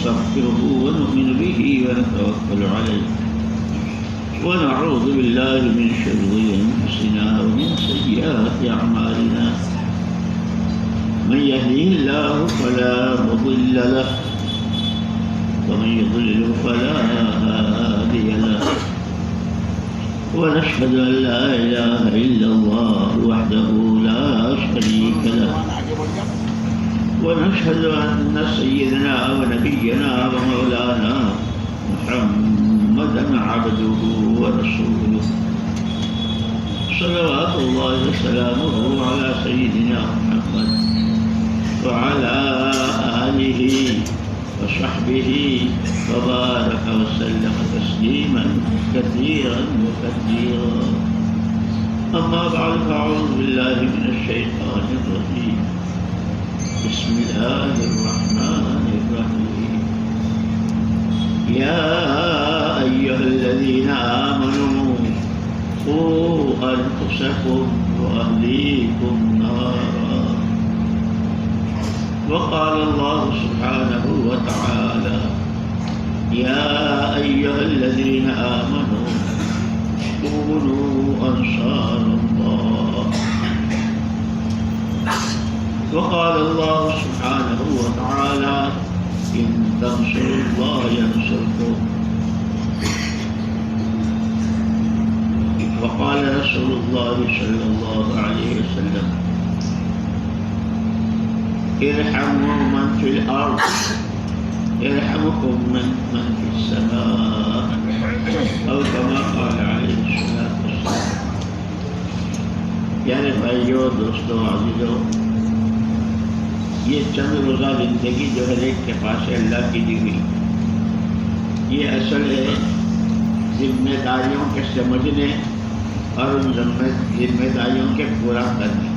ونستغفره ونؤمن به ونتوكل عليه ونعوذ بالله من شرور أنفسنا ومن سيئات أعمالنا من يهده الله فلا مضل له ومن يضلل فلا هادي له ونشهد أن لا إله إلا الله وحده لا شريك له ونشهد أن سيدنا ونبينا ومولانا محمدا عبده ورسوله صلوات الله وسلامه على سيدنا محمد وعلى آله وصحبه وبارك وسلم تسليما كثيرا وكثيرا. أما بعد فأعوذ بالله من الشيطان الرجيم. بسم الله الرحمن الرحيم. يا أيها الذين آمنوا قوا أنفسكم وأهليكم نارا. وقال الله سبحانه وتعالى يا أيها الذين آمنوا كونوا أنصار الله. وقال الله سبحانه وتعالى إن تنصروا الله ينصركم. وقال رسول الله صلى الله عليه وسلم ارحموا من في الأرض يرحمكم من في السماء أو كما قال عليه الصلاة والسلام. یعنی بھائیو، دوستو، عزیزو، یہ چند روزہ زندگی جو ہر ایک کے پاس ہے اللہ کی دی ہوئی، یہ اصل ہے ذمہ داریوں کے سمجھنے اور ان ذمہ داریوں کے پورا کرنے.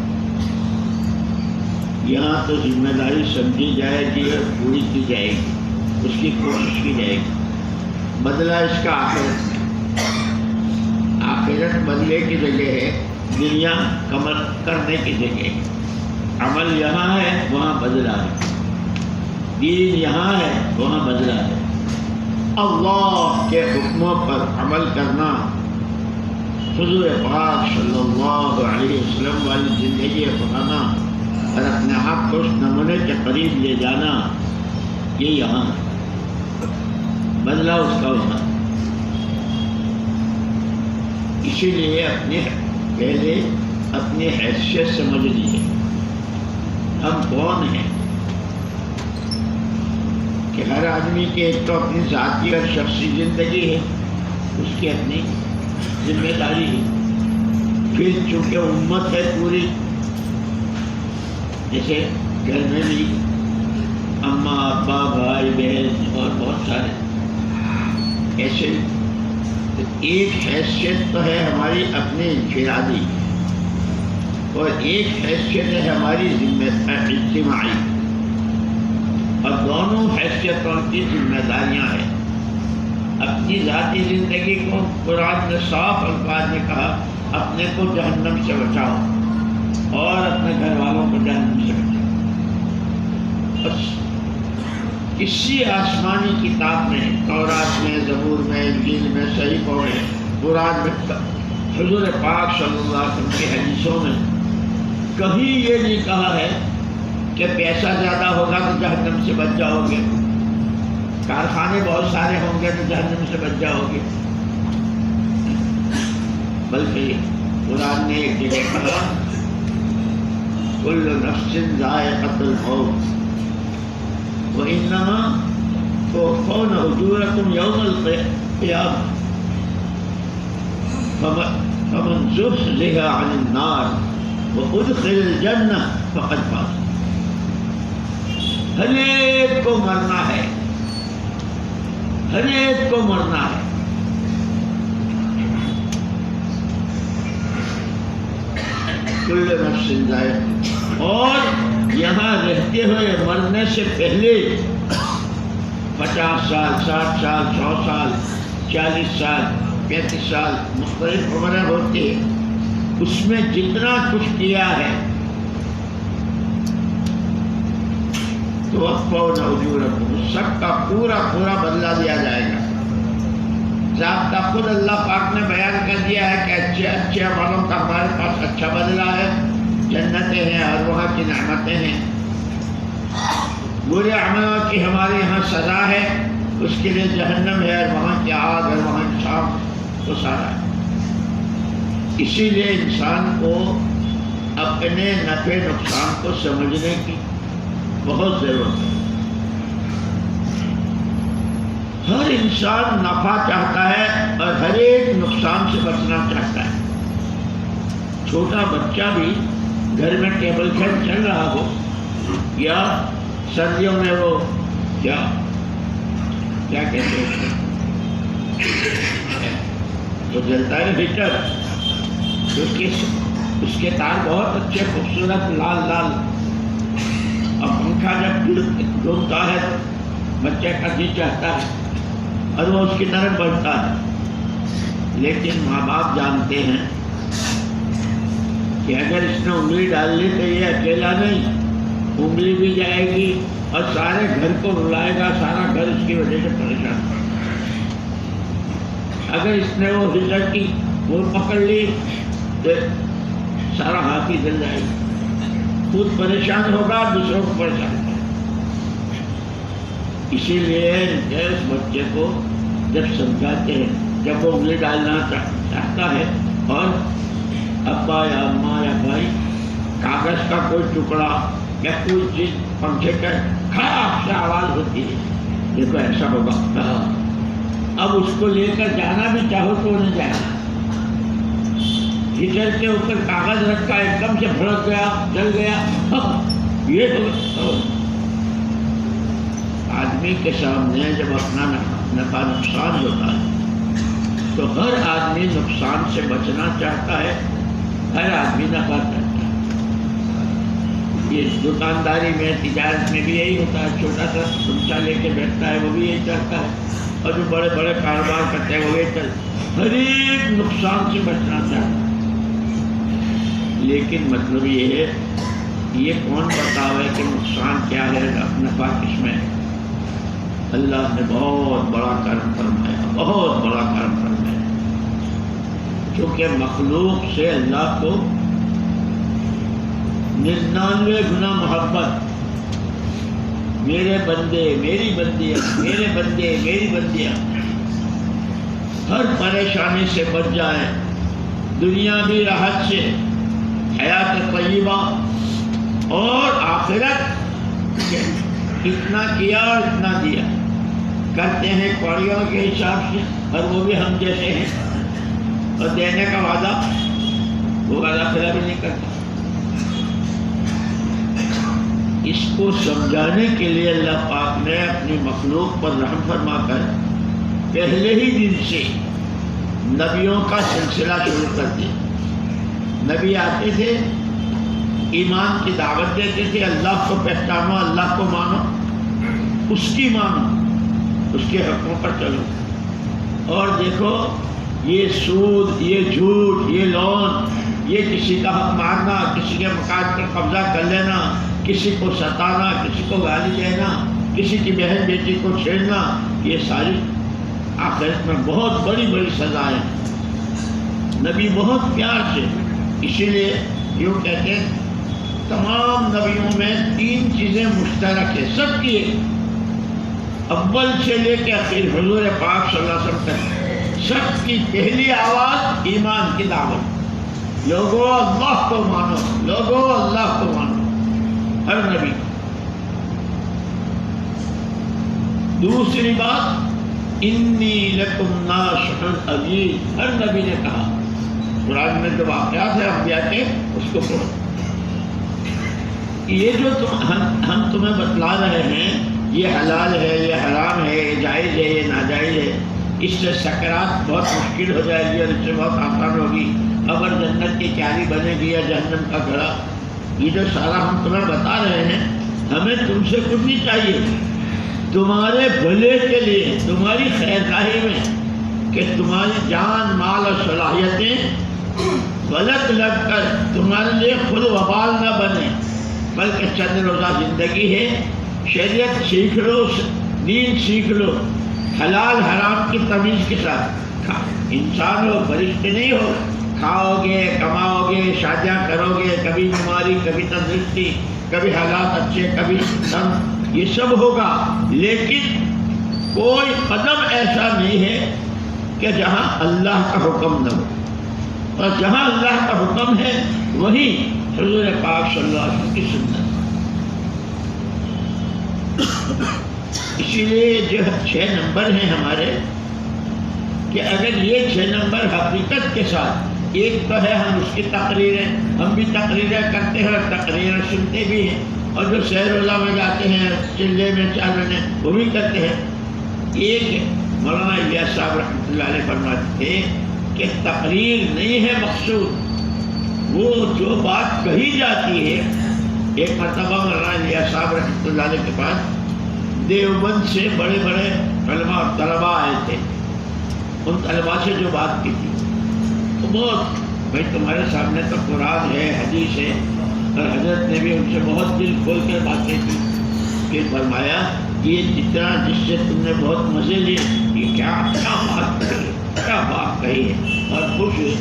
یہاں تو ذمہ داری سمجھی جائے گی اور پوری کی جائے گی، اس کی کوشش کی جائے گی. بدلہ اس کا آخرت میں. آخرت بدلے کی جگہ ہے، دنیا کمر کرنے کی جگہ ہے. عمل یہاں ہے، وہاں بدلہ ہے. دین یہاں ہے، وہاں بدلہ ہے. اللہ کے حکموں پر عمل کرنا، حضور پاک صلی اللہ علیہ وسلم والی زندگی اپنانا اور اپنے آپ کو اس نمونے کے قریب لے جانا، یہ یہاں ہے. بدلہ اس کا ہونا. اسی لیے پہلے اپنی حیثیت سمجھ لیجیے. ہم کون ہیں کہ ہر آدمی کی ایک تو اپنی ذاتی اور شخصی زندگی ہے، اس کی اپنی ذمہ داری ہے. پھر چونکہ امت ہے پوری، جیسے گھر میں بھی اماں، ابا، بھائی، بہن اور بہت سارے ایسے. ایک حیثیت تو ہے ہماری اپنی انفرادی اور ایک حیثیت ہے ہماری اجتماعی، اور دونوں حیثیتوں کی ذمہ داریاں ہیں. اپنی ذاتی زندگی کو قرآن نے صاف الفاظ میں کہا اپنے کو جہنم سے بچاؤ اور اپنے گھر والوں کو جہنم سے بچاؤ. بس کسی آسمانی کتاب میں، تورات میں، زبور میں، انجیل میں، صحیفوں میں، قرآن میں، حضور پاک صلی اللہ علیہ وسلم کی حدیثوں میں کہیں یہ نہیں کہا ہے کہ پیسہ زیادہ ہوگا تو جہنم سے بچ جاؤ گے، کارخانے بہت سارے ہوں گے تو جہنم سے بچ جاؤ گے. بلکہ قرآن نے ایک جگہ کہا کل نفس ذائقۃ الموت وإنما توفون أجوركم يوم القيامة فمن زحزح عن النار وأدخل الجنة فقد فاز. ہر ایک کو مرنا ہے، ہر ایک کو مرنا ہے. کل نفس ذائقہ. اور یہاں رہتے ہوئے مرنے سے پہلے 50 سال، 60 سال، 100 سال، 40 سال، 35 سال مختلف عمریں ہوتی ہیں. اس میں جتنا کچھ کیا ہے توفون اجورکم، سب کا پورا پورا بدلہ دیا جائے گا۔ ضابطہ خود اللہ پاک نے بیان کر دیا ہے کہ اچھے اچھے عملوں کا ہمارے پاس اچھا بدلہ ہے، جنتیں ہیں اور وہاں کی نعمتیں ہیں۔ برے عملوں کی ہمارے یہاں سزا ہے، اس کے لیے جہنم ہے اور وہاں کی آگ اور وہاں کی شام کو سارا ہے۔ اسی لیے انسان کو اپنے نفع نقصان کو سمجھنے کی بہت ضرورت ہے۔ ہر انسان نفع چاہتا ہے اور ہر ایک نقصان سے بچنا چاہتا ہے۔ چھوٹا بچہ بھی گھر میں ٹیبل فین چل رہا ہو یا سردیوں میں وہ کیا کہتے ہیں تو جلتا ہے ہیٹر، اس کے تار بہت اچھے خوبصورت لال لال، اور پنکھا جب گھومتا ہے تو بچے کا جی چاہتا ہے اور وہ اس کی طرف بڑھتا ہے۔ لیکن ماں باپ جانتے ہیں کہ اگر اس نے انگلی ڈال لی تو یہ اکیلا نہیں، انگلی بھی جائے گی اور سارے گھر کو رلائے گا، سارا گھر اس کی وجہ سے پریشان ہوگا۔ اگر اس نے وہ ہیٹر کی وہ پکڑ لی تو سارا ہاتھ ہی جل جائے گا، خود پریشان ہوگا، دوسروں کو پریشان ہوگا۔ اسی لیے اس بچے کو جب سمجھاتے ہیں، جب وہ انگلی ڈالنا چاہتا ہے اور ابا یا اماں یا بھائی کاغذ کا کوئی ٹکڑا یا کوئی چیز پنکھے کا خراب سے آواز ہوتی ہے، دیکھو ایسا ہوگا، اب اس کو لے کر جانا بھی چاہو تو نہیں جانا۔ ہیٹر کے اوپر کاغذ رکھا، ایک دم سے بھڑک گیا، جل گیا، یہ آدمی کے سامنے جب اپنا نفع نقصان ہوتا ہے تو ہر آدمی نقصان سے بچنا چاہتا ہے، ہر آدمی نفع چاہتا ہے۔ یہ دکانداری میں تجارت میں بھی یہی ہوتا ہے، چھوٹا سا سمچا لے کے بیٹھتا ہے وہ بھی یہی چاہتا ہے، اور جو بڑے بڑے کاروبار کرتے ہیں وہ یہ چاہتا ہے، ہر ایک نقصان سے بچنا چاہتا ہے۔ لیکن مطلب یہ ہے، یہ کون بتاوے کہ نقصان کیا ہے، نفع کس میں ہے؟ اللہ نے بہت بڑا کرم فرمایا، بہت بڑا کرم فرمایا، کیونکہ مخلوق سے اللہ کو 99 گنا محبت۔ میرے بندے میری بندیاں، میرے بندے میری بندیاں ہر پریشانی سے بچ جائیں، دنیا بھی راحت سے، حیات طیبہ اور آخرت اتنا کیا اور اتنا دیا کرتے ہیں کوڑیوں کے حساب سے، اور وہ بھی ہم جیسے ہیں، اور دینے کا وعدہ وہ وعدہ پھر بھی نہیں کرتا۔ اس کو سمجھانے کے لیے اللہ پاک نے اپنی مخلوق پر رحم فرما کر پہلے ہی دن سے نبیوں کا سلسلہ شروع کر دیا۔ نبی آتے تھے، ایمان کی دعوت دیتے تھے، اللہ کو پہچانو، اللہ کو مانو، اس کی مانو، اس کے حقوں پر چلو۔ اور دیکھو یہ سود، یہ جھوٹ، یہ لون، یہ کسی کا حق مارنا، کسی کے مکان پر قبضہ کر لینا، کسی کو ستانا، کسی کو گالی دینا، کسی کی بہن بیٹی کو چھیڑنا، یہ ساری آخرت میں بہت بڑی بڑی سزائیں۔ نبی بہت پیار سے، اسی لیے یوں کہتے ہیں تمام نبیوں میں 3 چیزیں مشترک ہیں، سب کی اول سے لے کے آخر حضور پاک صلی اللہ علیہ وسلم تک سب کی پہلی آواز ایمان کی دعوت، لوگوں اللہ کو مانو، لوگوں اللہ کو مانو، ہر نبی۔ دوسری بات انی لکم ناصح امین، ہر نبی نے کہا، قرآن میں جو واقعات ہیں انبیاء کے اس کو پڑھو۔ یہ جو ہم تمہیں بتلا رہے ہیں، یہ حلال ہے، یہ حرام ہے، یہ جائز ہے، یہ ناجائز ہے، اس سے سکرات بہت مشکل ہو جائے گی اور اس سے بہت آسان ہوگی، اگر جنت کی کیاری بنے گی یا جہنم کا گھڑا، یہ جو سارا ہم تمہیں بتا رہے ہیں، ہمیں تم سے کچھ نہیں چاہیے، تمہارے بھلے کے لیے، تمہاری خیرخواہی میں، کہ تمہاری جان مال اور صلاحیتیں غلط لگ کر تمہارے لیے خود وبال نہ بنے، بلکہ چند روزہ زندگی ہے، شریعت سیکھ لو، دین سیکھ لو، حلال حرام کی تمیز کے ساتھ انسان ہو، فرشتے نہیں ہو، کھاؤ گے، کماؤ گے، شادیاں کرو گے، کبھی بیماری، کبھی تندرستی، کبھی حالات اچھے، کبھی کم، یہ سب ہوگا، لیکن کوئی قدم ایسا نہیں ہے کہ جہاں اللہ کا حکم نہ ہو، اور جہاں اللہ کا حکم ہے وہیں حضور پاک صلی اللہ علیہ وسلم کی سنت۔ اسی لیے جو 6 نمبر ہیں ہمارے، کہ اگر یہ 6 نمبر حقیقت کے ساتھ، ایک تو ہے ہم اس کی تقریریں، ہم بھی تقریریں کرتے ہیں اور تقریریں سنتے بھی ہیں، اور جو سیر روزہ میں جاتے ہیں چلے میں چالنے وہ بھی کرتے ہیں۔ ایک مولانا الیاس صاحب رحمۃ اللہ علیہ فرماتے تھے کہ تقریر نہیں ہے مقصود، وہ جو بات کہی جاتی ہے۔ ایک مرتبہ مولانا الیاس صاحب رحمۃ اللہ علیہ کے پاس دیوبند سے بڑے بڑے علماء اور طلباء آئے تھے، ان طلباء سے جو بات کی تھی تو بہت، بھائی تمہارے سامنے تو قرآن ہے، حدیث ہے، اور حضرت نے بھی ان سے بہت دل کھول کر باتیں کی۔ پھر فرمایا یہ جتنا جس سے تم نے بہت مزے لیے، یہ کیا بات کہی ہے، کیا بات کہی ہے، اور خوش ہوئے۔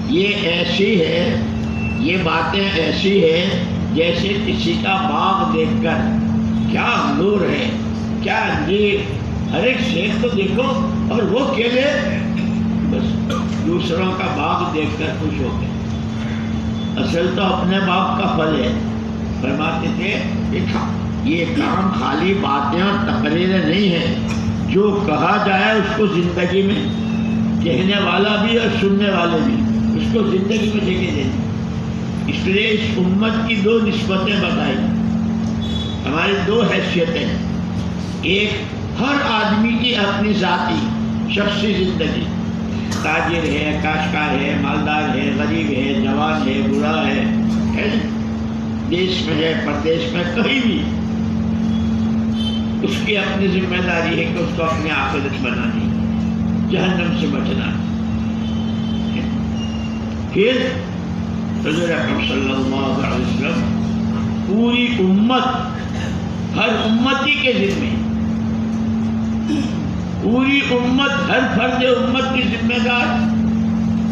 یہ ایسی ہے، یہ باتیں ایسی ہے جیسے کسی کا باغ دیکھ کر کیا نور ہے، کیا انجیر، ہر ایک شیخ تو دیکھو، اور وہ کیلے بس دوسروں کا باغ دیکھ کر خوش ہو گئے، اصل تو اپنے باغ کا پھل ہے۔ فرماتے تھے یہ کام خالی باتیں اور تقریریں نہیں ہیں، جو کہا جائے اس کو زندگی میں، کہنے والا بھی اور سننے والے بھی اس کو زندگی میں جگہ دینی۔ اس لیے اس امت کی 2 نسبتیں بتائی، ہماری 2 حیثیتیں ہیں۔ ایک، ہر آدمی کی اپنی ذاتی شخصی زندگی، تاجر ہے، کاشتکار ہے، مالدار ہے، غریب ہے، جوان ہے، بوڑھا ہے، دیش میں ہے، پردیش میں، کہیں بھی، اس کی اپنی ذمہ داری ہے کہ اس کو اپنی آخرت بنانی، جہنم سے بچنا۔ پھر حضور اکرم صلی اللہ علیہ وسلم پوری امت، ہر امتی کے ذمے، پوری امت، ہر فرد امت کی ذمہ دار،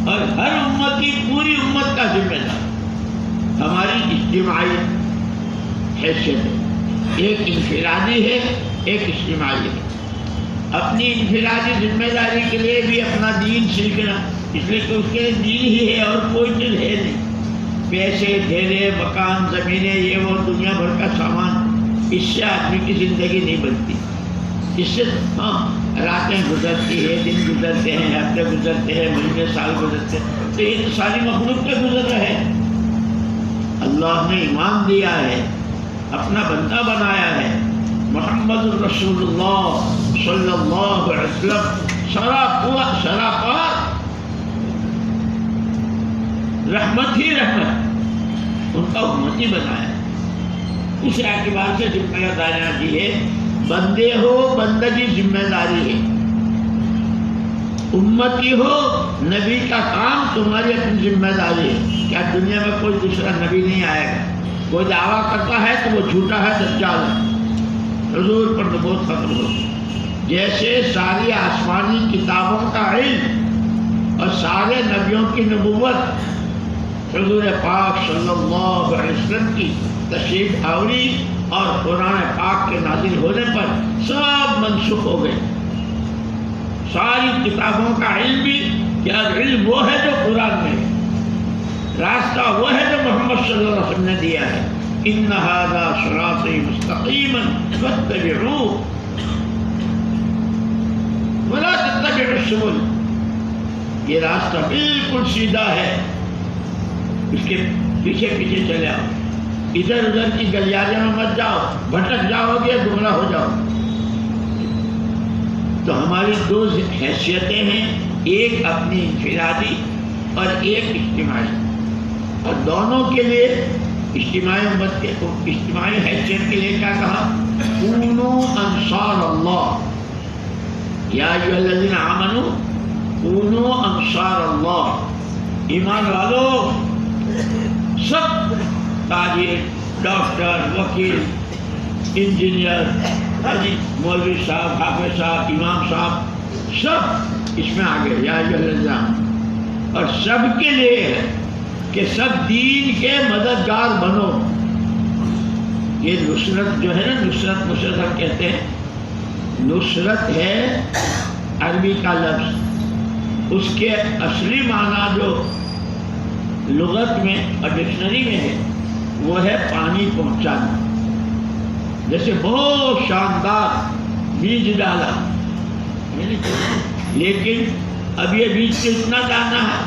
اور ہر امتی پوری امت کا ذمہ دار۔ ہماری اجتماعی حیثیت ہے، ایک انفرادی ہے، ایک اجتماعی ہے۔ اپنی انفرادی ذمہ داری کے لیے بھی اپنا دین سیکھنا، اس لیے کہ اس کے لیے دین ہی ہے اور کوئی چیز ہے نہیں۔ پیسے، ڈھیرے، مکان، زمینیں، یہ وہ دنیا بھر کا سامان، اس سے آدمی کی زندگی نہیں بنتی۔ اس سے راتیں گزرتی ہے، دن گزرتے ہیں، ہفتے گزرتے ہیں، مہینے، سال گزرتے ہیں، تو یہ ساری مخلوق کا گزر رہا ہے۔ اللہ نے ایمان دیا ہے، اپنا بندہ بنایا ہے، محمد رسول اللہ صلی اللہ علیہ وسلم سراپا رحمت ہی رحمت، ان کا امتی بنایا۔ اس اعتبار سے ذمہ داریاں دی ہے، بندے ہو بندگی ذمہ داری ہے، امتی ہو نبی کا کام تمہاری اپنی ذمہ داری ہے۔ کیا دنیا میں کوئی دوسرا نبی نہیں آئے گا؟ کوئی دعویٰ کرتا ہے تو وہ جھوٹا ہے، دجال ہے، حضور پر نبوت ختم ہو۔ جیسے ساری آسمانی کتابوں کا علم اور سارے نبیوں کی نبوت حضور پاک صلی اللہ علیہ وسلم کی تشریف آوری اور قرآن پاک کے نازل ہونے پر سب منسوخ ہو گئے۔ ساری کتابوں کا علم بھی، کیا علم وہ ہے جو قرآن میں ہے، راستہ وہ ہے جو محمد صلی اللہ علیہ وسلم نے دیا ہے۔ ان ھذا صراطی مستقیما فاتبعوہ ولا تتبعوا السبل، یہ راستہ بالکل سیدھا ہے، اس کے پیچھے پیچھے چلے آؤ، ادھر ادھر کی گلیاریوں میں مت جاؤ، بھٹک جاؤ گے، گمراہ ہو جاؤ۔ تو ہماری 2 حیثیتیں ہیں، ایک اپنی انفرادی اور ایک اجتماعی، اور دونوں کے لیے اجتماعی امت کے اجتماعی حیثیت کے لیے کیا کہا؟ کونوا انصار اللہ، یا ایھا الذین آمنوا کونوا انصار اللہ، ایمان والو، سب تاجر، ڈاکٹر، وکیل، انجینئر، مولوی صاحب، حافظ صاحب، امام صاحب، سب اس میں آگے یا الزام، اور سب کے لیے ہے کہ سب دین کے مددگار بنو۔ یہ نصرت جو ہے نا، نصرت ہم کہتے ہیں، نصرت ہے عربی کا لفظ، اس کے اصلی معنی جو لغت میں اور ڈکشنری میں ہے وہ ہے پانی پہنچانا۔ جیسے بہت شاندار بیج ڈالا، لیکن اب یہ بیج تو اتنا دانا ہے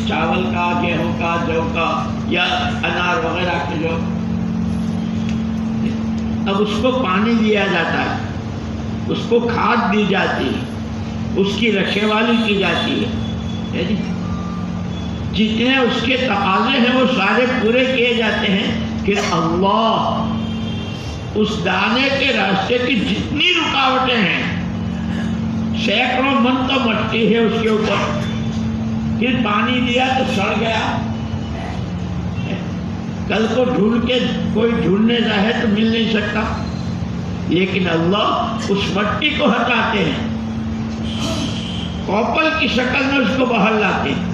چاول کا، گیہوں کا، جو کا یا انار وغیرہ کے، جو اب اس کو پانی دیا جاتا ہے، اس کو کھاد دی جاتی ہے، اس کی رکھوالی کی جاتی ہے، جتنے اس کے تقاضے ہیں وہ سارے پورے کیے جاتے ہیں، کہ اللہ اس دانے کے راستے کی جتنی رکاوٹیں ہیں، سینکڑوں من تو مٹی ہے اس کے اوپر، پھر پانی دیا تو سڑ گیا، کل کو ڈھونڈ کے کوئی ڈھونڈنے جائے تو مل نہیں سکتا، لیکن اللہ اس مٹی کو ہٹاتے ہیں، کوپل کی شکل میں اس کو باہر لاتے ہیں،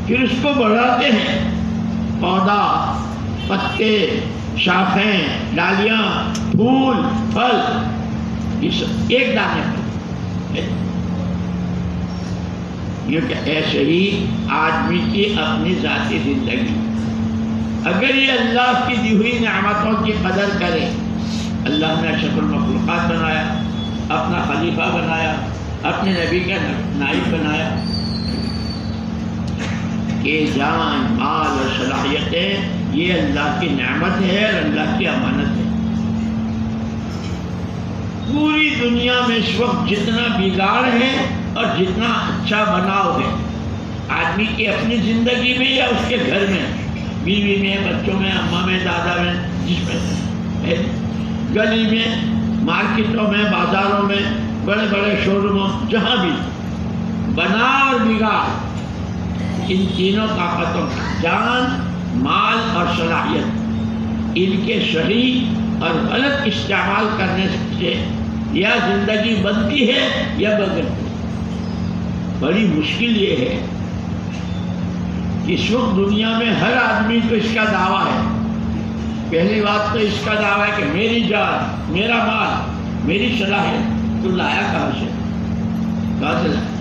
پھر اس کو بڑھاتے ہیں، پودا، پتے، شاخیں، ڈالیاں، پھول، پھل، یہ سب ایک دانے پر۔ یہ کہ ایسے ہی آدمی کی اپنی ذاتی زندگی، اگر یہ اللہ کی دی ہوئی نعمتوں کی قدر کرے، اللہ نے اشرف المخلوقات بنایا، اپنا خلیفہ بنایا، اپنے نبی کا نائب بنایا، کہ جان، مال اور صلاحیتیں یہ اللہ کی نعمت ہے اور اللہ کی امانت ہے۔ پوری دنیا میں اس وقت جتنا بگاڑ ہے اور جتنا اچھا بناؤ ہے، آدمی کی اپنی زندگی میں یا اس کے گھر میں، بیوی میں، بچوں میں، اماں میں، دادا میں، جس میں، گلی میں، مارکیٹوں میں، بازاروں میں، بڑے بڑے شو روموں، جہاں بھی بنا اور بگاڑ، ان تینوں طاقتوں، جان، مال اور صلاحیت، ان کے صحیح اور غلط استعمال کرنے سے یا زندگی بنتی ہے یا بگڑتی ہے۔ بڑی مشکل یہ ہے کہ اس وقت دنیا میں ہر آدمی کو اس کا دعویٰ ہے۔ پہلی بات تو اس کا دعویٰ ہے کہ میری جان، میرا مال، میری صلاحیت، تو لایا کہاں سے؟ کہاں سے لایا؟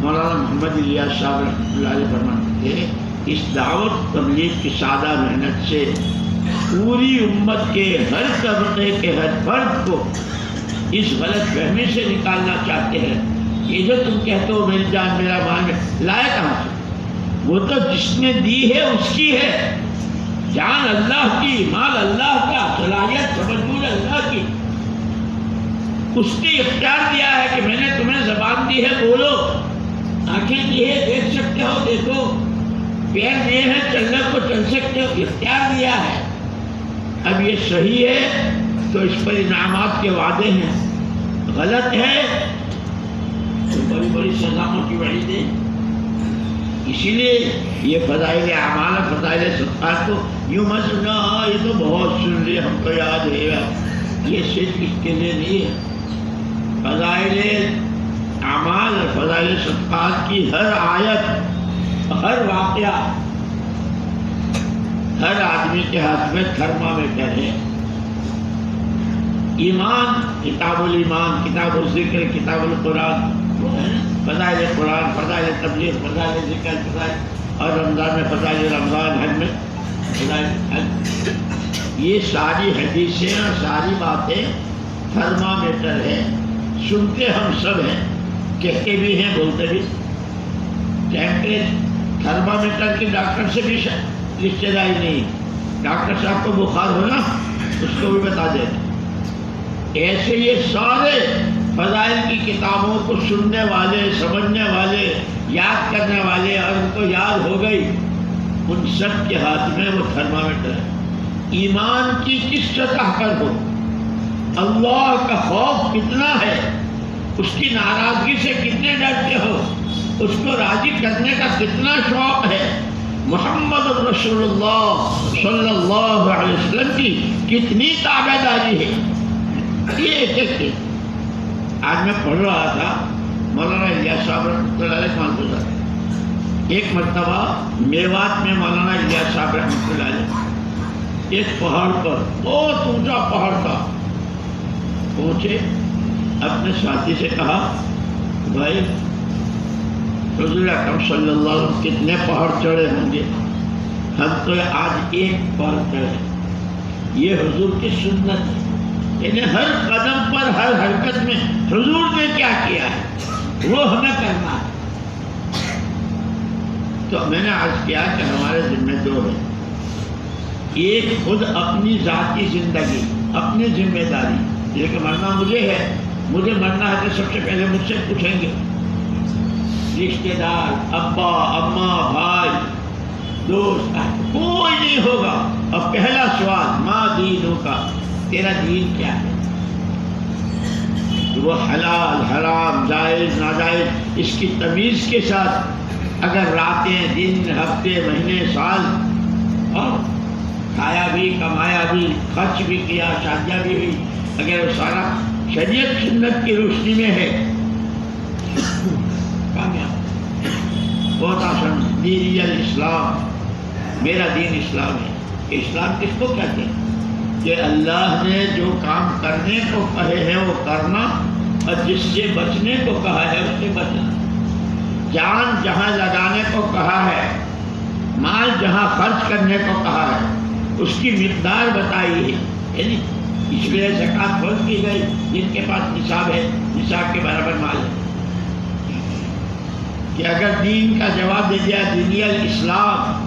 مولانا محمد الیاس صاحب رحمۃ اللہ علیہ فرماتے ہیں، اس دعوت تبلیغ کی سادہ محنت سے پوری امت کے ہر طبقے کے ہر فرد کو اس غلط فہمی سے نکالنا چاہتے ہیں۔ یہ جو تم کہتے ہو میری جان، میرا مال، لائے کہاں سے؟ وہ تو جس نے دی ہے اس کی ہے، جان اللہ کی، مال اللہ کا، صلاحیت سمجھ اللہ کی، اس نے اختیار دیا ہے کہ میں نے تمہیں زبان دی ہے، بولو، آنکھیں دی ہے، دیکھ سکتے ہو دیکھو، پیر دیے ہیں چلنے کو چل سکتے ہو، اختیار دیا ہے۔ اب یہ صحیح ہے تو اس پر انعامات کے وعدے ہیں، غلط ہے تو بڑی بڑی سزاؤں کی وعیدیں۔ اسی لیے یہ فضائل اعمال، فضائل صدقات کو یوں مت سنا، ہاں یہ تو بہت سن لی، ہم کو یاد ہے، یہ صرف اس کے لیے نہیں ہے۔ فضائل اعمال، فضائل صدقات کی ہر آیت، ہر واقعہ، ہر آدمی کے ہاتھ میں تھرمامیٹر ہے۔ ایمان، کتاب الایمان، کتاب الذکر، کتاب القرآن، فضائل قرآن، فضائل تبلیغ، فضائل ذکر، فضائل، اور رمضان میں فضائل رمضان، حج میں فضائل حج، یہ ساری حدیثیں اور ساری باتیں تھرمامیٹر ہے۔ سنتے ہم سب ہیں، کہتے بھی ہیں، بولتے بھی۔ ٹیمپریچر تھرمامیٹر کی ڈاکٹر سے بھی رشتے داری نہیں، ڈاکٹر صاحب کو بخار ہونا اس کو بھی بتا دیتے۔ ایسے یہ سارے فضائل کی کتابوں کو سننے والے، سمجھنے والے، یاد کرنے والے، اور ان کو یاد ہو گئی، ان سب کے ہاتھ میں وہ تھرمامیٹر ہے۔ ایمان کی کس سطح پر ہو، اللہ کا خوف کتنا ہے، اس کی ناراضگی سے کتنے ڈرتے ہو، اس کو راضی کرنے کا کتنا شوق ہے، محمد رسول اللہ صلی اللہ علیہ وسلم کی کتنی تابع داری ہے. یہ دیکھتے آج میں پڑھ رہا تھا مولانا الیاس صاحب رحمۃ اللہ علیہ خان. ایک مرتبہ میوات میں مولانا الیاس صاحب رحمۃ اللہ علیہ ایک پہاڑ پر بہت اونچا پہاڑ تھا پہنچے. اپنے ساتھی سے کہا بھائی حضور اکرم صلی اللہ علیہ وسلم کتنے پہاڑ چڑھے ہوں گے؟ ہم تو آج ایک پہاڑ چڑھے. یہ حضور کی سنت ہے. یعنی ہر قدم پر ہر حرکت میں حضور نے کیا کیا ہے وہ ہمیں کرنا ہے. تو میں نے عرض کیا کہ ہمارے ذمہ دو ہے. ایک خود اپنی ذاتی زندگی اپنی ذمہ داری، یہ کہ مرنا مجھے ہے، مجھے مرنا ہے تو سب سے پہلے مجھ سے پوچھیں گے رشتے دار، ابا اماں بھائی دوست، کوئی نہیں ہوگا. اب پہلا سوال ماں دینوں کا، تیرا دین کیا ہے؟ وہ حلال حرام جائز ناجائز اس کی تمیز کے ساتھ اگر راتیں دن ہفتے مہینے سال اور کھایا بھی کمایا بھی خرچ بھی کیا شادیاں بھی ہوئی، اگر وہ سارا شریعت سنت کی روشنی میں ہے کامیاب. بہت آسان. دین الاسلام، میرا دین اسلام ہے. اسلام کس کو کہتے ہیں؟ کہ اللہ نے جو کام کرنے کو کہے ہیں وہ کرنا اور جس سے بچنے کو کہا ہے اس سے بچنا. جان جہاں لگانے کو کہا ہے، مال جہاں خرچ کرنے کو کہا ہے اس کی مقدار بتائی ہے. یعنی اس لیے زکوٰۃ فرض کی گئی جن کے پاس نصاب ہے، نصاب کے برابر مال ہے. کہ اگر دین کا جواب دے دیا دینی الاسلام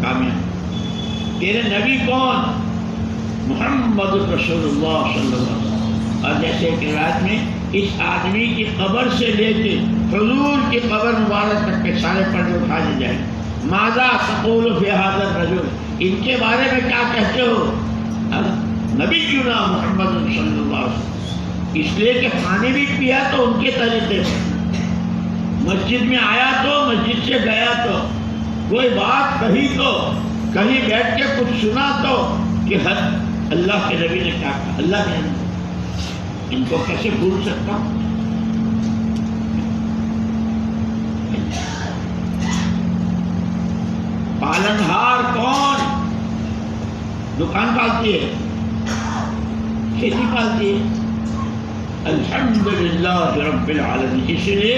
کامیاب. تیرے نبی کون؟ محمد رسول اللہ صلی اللہ علیہ وسلم. اور جیسے کہ روایت میں اس آدمی کی قبر سے لے کے حضور کی قبر مبارک تک کے سارے پردے اٹھا دیے جائیں. ماذا تقول فی ھذا الرجل، ان کے بارے میں کیا کہتے ہو؟ نبینا محمد صلی اللہ علیہ وسلم. اس لیے کہ کھانے بھی پیا تو ان کے طریقے سے، مسجد میں آیا تو مسجد سے گیا تو کوئی بات کہی تو کہیں بیٹھ کے کچھ سنا تو کہ حد اللہ کے نبی نے کیا کہا. اللہ نے ان کو کیسے بھول سکتا ہوں؟ پالنہار کون؟ دکان پالتی ہے، کھیتی پالتی ہے. الحمدللہ رب العالمین. اس لیے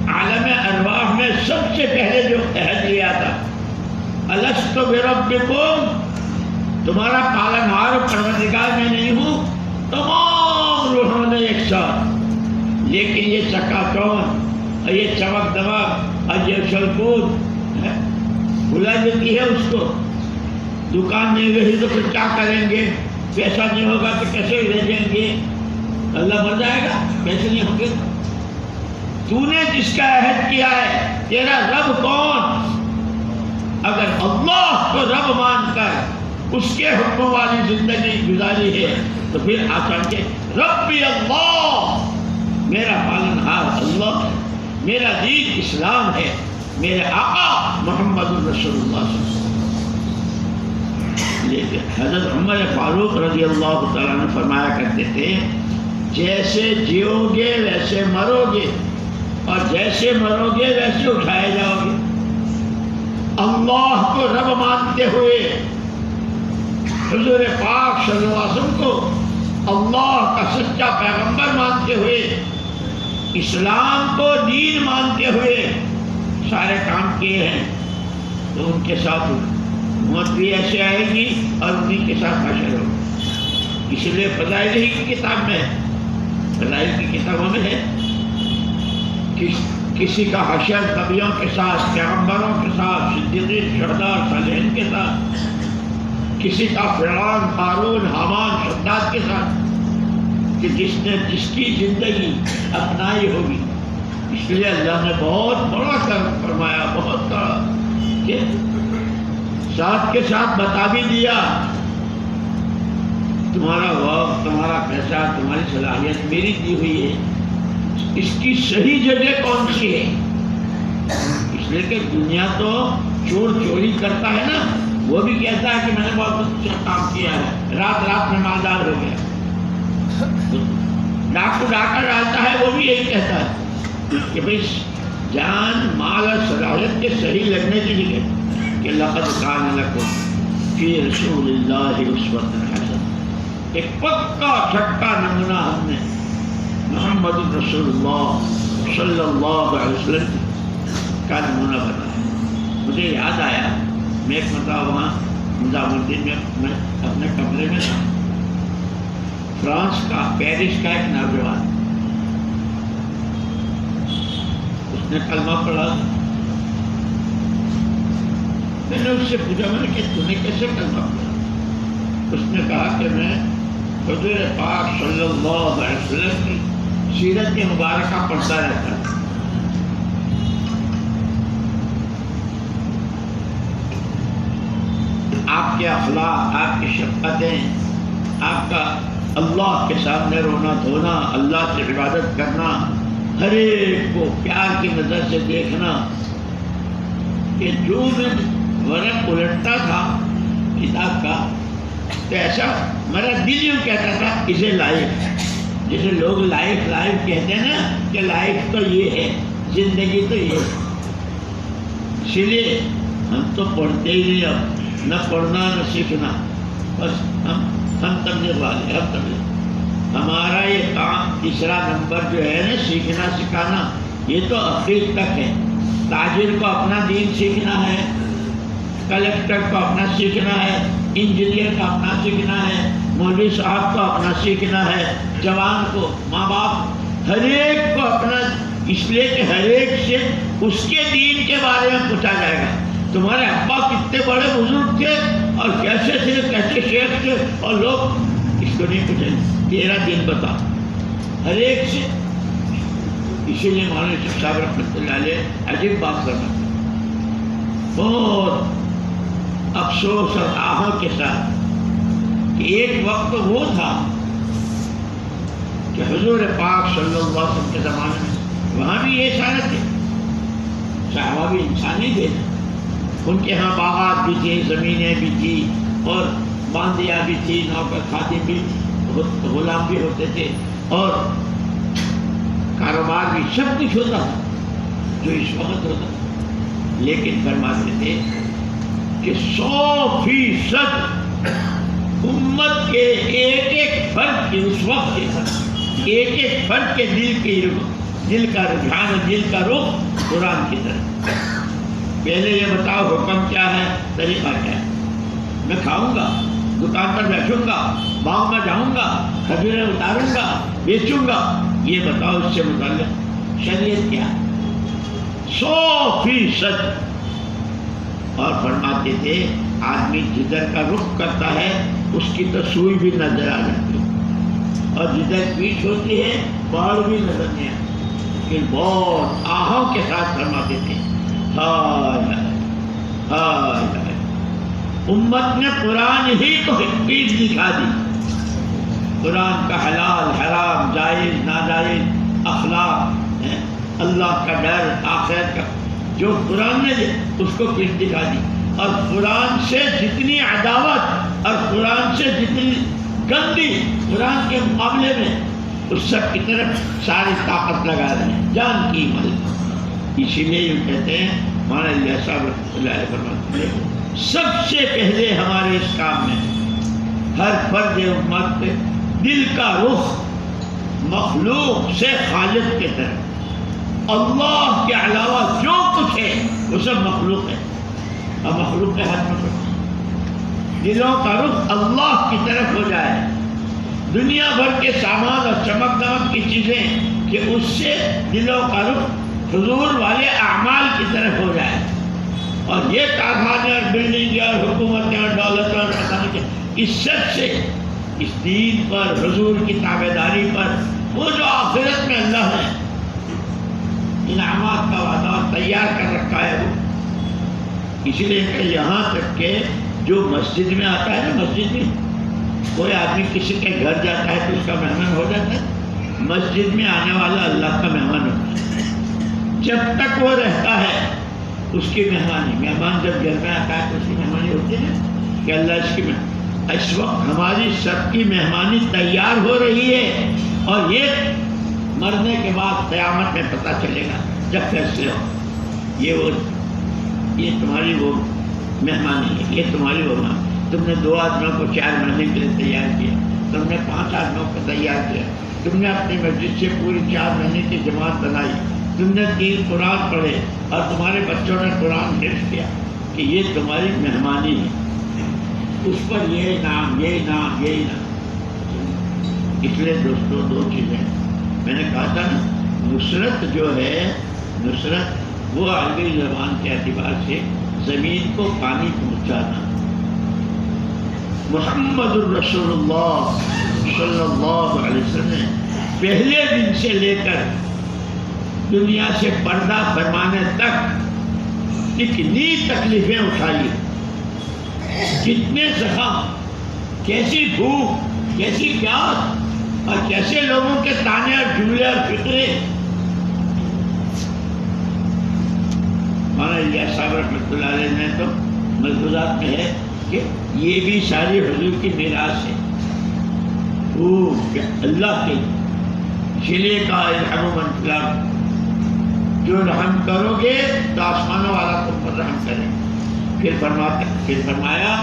عالم ارواح میں سب سے پہلے جو عہد لیا تھا الست بربکم، تمہارا پالنہار پروردگار میں نہیں ہوں. تمام روحوں نے ایک ساتھ. لیکن یہ چکا چون اور یہ چمک دمک اور یہ اچھل کود بلا دیتی ہے اس کو. دکان نہیں رہی تو پھر کیا کریں گے؟ پیسہ نہیں ہوگا تو کیسے بھیجیں گے؟ اللہ مر جائے گا، پیسے نہیں ہوں گے. تو نے جس کا عہد کیا ہے تیرا رب کون؟ اگر اللہ کو رب مان کر اس کے حکم والی زندگی گزاری ہے تو پھر آسان کے ربی اللہ، میرا پالنہار اللہ، میرا دین اسلام ہے، میرے آقا محمد رسول اللہ صلی اللہ علیہ وسلم. لیکن حضرت عمر فاروق رضی اللہ تعالیٰ نے فرمایا کرتے تھے جیسے جیو گے ویسے مرو گے اور جیسے مرو گے ویسے اٹھائے جاؤ گے. اللہ کو رب مانتے ہوئے، حضور پاک صلی اللہ علیہ وسلم کو اللہ کا سچا پیغمبر مانتے ہوئے، اسلام کو دین مانتے ہوئے سارے کام کیے ہیں تو ان کے ساتھ موت بھی ایسے آئے گی اور انہیں کے ساتھ حشر ہوگا. اس لیے فضائل ہی کی کتاب میں، فضائل کی کتابوں میں ہے کسی کا حشر نبیوں کے ساتھ، پیغمبروں کے ساتھ، صدیقین، شہداء، صالحین کے ساتھ، کسی کا فرعون، قارون، حامان، شداد کے ساتھ کہ جس نے جس کی زندگی اپنائی ہوگی. اس لیے اللہ نے بہت بڑا کرم فرمایا، بہت بڑا، کہ ساتھ کے ساتھ بتا بھی دیا تمہارا وقت، تمہارا پیسہ، تمہاری صلاحیت میری دی ہوئی ہے، اس کی صحیح جگہ کون سی ہے؟ اس لیے کہ دنیا تو چور چوری کرتا ہے نا، وہ بھی کہتا ہے کہ میں نے بہت اچھا کام کیا ہے، رات رات میں مالدار ہو گیا۔ ڈاکو ڈاکہ ڈالتا ہے، وہ بھی یہی کہتا ہے کہ بھائی جان مال اور صلاحیت کے صحیح لگنے کے لیے کہ لقد کان لکم فی رسول اللہ اسوۃ حسنہ، ایک پکا چھکا نمونہ ہم نے محمد رسول اللہ صلی اللہ علیہ وسلم کا نمونہ بنا ہے۔ مجھے یاد آیا، میں ایک مرتبہ وہاں نظام الدین میں اپنے کمرے میں تھا، فرانس کا پیرس کا ایک نوجوان، اس نے کلمہ پڑھا، میں نے اس سے پوچھا، میں نے کہ تم نے کیسے کلمہ پڑھا؟ اس نے کہا کہ میں حضور پاک صلی اللہ علیہ وسلم کی سیرت مبارکہ پڑھتا رہتا ہے۔ آپ کے اخلاق، آپ کی شفقتیں، آپ کا اللہ کے سامنے رونا دھونا، اللہ سے عبادت کرنا، ہر ایک کو پیار کی نظر سے دیکھنا، کہ جو میں ورق الٹتا تھا کتاب کا تو ایسا میرا دل یوں کہتا تھا اسے لائف، جیسے لوگ لائف لائف کہتے ہیں نا کہ لائف تو یہ ہے، زندگی تو یہ ہے۔ اسی لیے ہم تو پڑھتے ہی نہیں، اب نہ پڑھنا نہ سیکھنا، بس ہم تبلیغ والے، ہم تبلیغ، ہمارا یہ کام تیسرا نمبر جو ہے نا سیکھنا سکھانا، یہ تو اخیر تک ہے۔ تاجر کو اپنا دین سیکھنا ہے، کلیکٹر کو اپنا سیکھنا ہے، انجینئر کا اپنا سیکھنا ہے، مولوی صاحب کو اپنا سیکھنا ہے، جوان کو، ماں باپ، ہر ایک کو اپنا، اس لیے کہ ہر ایک سے اس کے دین کے بارے میں پوچھا جائے گا۔ تمہارے ابا کتنے بڑے بزرگ تھے اور کیسے تھے، کیسے شیخ تھے، اور لوگ اس کو نہیں پوچھیں، تیرا دین بتا، ہر ایک سے۔ اسی لیے مولانا یوسف صاحب رحمۃ اللہ علیہ عجیب بات کرنا، بہت افسوس اور آہوں کے ساتھ کہ ایک وقت وہ تھا کہ حضور پاک صلی اللہ علیہ وسلم کے زمانے میں وہاں بھی یہ سارے تھے، صحابہ بھی انسانی تھے، ان کے ہاں باغات بھی تھے، زمینیں بھی تھیں، اور باندیاں بھی تھی، نوکر خادم بھی، غلام بھی ہوتے تھے، اور کاروبار بھی، سب کچھ ہوتا تھا جو اس وقت ہوتا تھا۔ لیکن فرماتے تھے کہ 100% امت کے ایک ایک فرد کے اس وقت کے ساتھ، ایک ایک فرد کے دل کا رجحان، دل کا رخ قرآن کی طرف۔ پہلے یہ بتاؤ حکم کیا ہے، طریقہ کیا ہے، میں کھاؤں گا، دکان پر بیٹھوں گا، باغ میں جاؤں گا، کھجوریں اتاروں گا، بیچوں گا، یہ بتاؤ اس سے متعلق شریعت کیا ہے، 100%۔ اور فرماتے تھے آدمی جدھر کا رخ کرتا ہے اس کی تو سوئی بھی نظر آ جاتی ہے، اور جدھر پیٹھ ہوتی ہے باڑ بھی نظر نہیں آتی۔ لیکن بہت آہوں کے ساتھ فرماتے تھے ہائے ہائے، امت نے قرآن ہی کو پیٹھ دکھا دی، قرآن کا حلال حرام، جائز ناجائز، اخلاق، اللہ کا ڈر، آخرت کا، جو قرآن نے اس کو پیٹھ دکھا دی۔ اور قرآن سے جتنی عداوت اور قرآن سے جتنی گندی قرآن کے مقابلے میں، اس سب کی طرف ساری طاقت لگا رہے ہیں، جان کی مالک۔ اسی لیے یہ کہتے ہیں مولانا الیاس صاحب رحمۃ اللہ علیہ فرماتے ہیں سب سے پہلے ہمارے اس کام میں ہر فرد امت پہ دل کا رخ مخلوق سے خالق کی طرف، اللہ کے علاوہ جو کچھ ہے وہ سب مخلوق ہے، اور مخلوق کے ہاتھ میں دلوں کا رخ اللہ کی طرف ہو جائے، دنیا بھر کے سامان اور چمک دمک کی چیزیں کہ اس سے دلوں کا رخ حضور والے اعمال کی طرف ہو جائے، اور یہ کارخانے اور بلڈنگیں اور حکومتیں اور دولت اور اس سب سے اس دین پر، حضور کی تابعداری پر، وہ جو آخرت میں اللہ نے انعامات کا وعدہ تیار کر رکھا ہے، وہ اس لیے کہ یہاں تک کہ جو مسجد میں آتا ہے نا، مسجد میں کوئی آدمی کسی کے گھر جاتا ہے تو اس کا مہمان ہو جاتا ہے، مسجد میں آنے والا اللہ کا مہمان ہوتا ہے، جب تک وہ رہتا ہے اس کی مہمانی. مہمان جب گھر میں آتا ہے تو اس کی مہمانی ہوتی ہے کہ اللہ اس کی اس وقت ہماری سب کی مہمانی تیار ہو رہی ہے، اور یہ مرنے کے بعد قیامت میں پتہ چلے گا جب فیصلے ہو. یہ تمہاری وہ مہمانی ہے، یہ تمہاری وہ مہمان. تم نے 2 آدمیوں کو 4 مہینے کے لیے تیار کیا، تم نے 5 آدمیوں کو تیار کیا، تم نے اپنی مسجد سے پوری 4 مہینے کی جماعت بنائی، تم نے 3 قرآن پڑھے اور تمہارے بچوں نے قرآن حفظ کیا، کہ یہ تمہاری مہمانی ہے. اس پر یہ انعام، یہ انعام، یہ انعام. اس لیے دوستوں 2 چیزیں میں نے کہا تھا نا، نصرت جو ہے، نصرت وہ عربی زبان کے اعتبار سے زمین کو پانی پہنچانا. محمد الرسول اللہ صلی اللہ علیہ وسلم پہلے دن سے لے کر دنیا سے پردہ فرمانے تک کتنی تکلیفیں اٹھائی، کتنے زخم، کیسی بھوک، کیسی پیاس، اور کیسے لوگوں کے تانے اور جملے اور فکرے. مولانا الیاس صاحب رحمۃ اللہ علیہ نے تو ملفوظات میں ہے کہ یہ بھی ساری حضور کی میراث ہے. وہ اللہ کے اسی لیے کہا ارحموا من فی الارض، جو رحم کرو گے تو آسمانوں والا تم پر رحم کرے. پھر فرمایا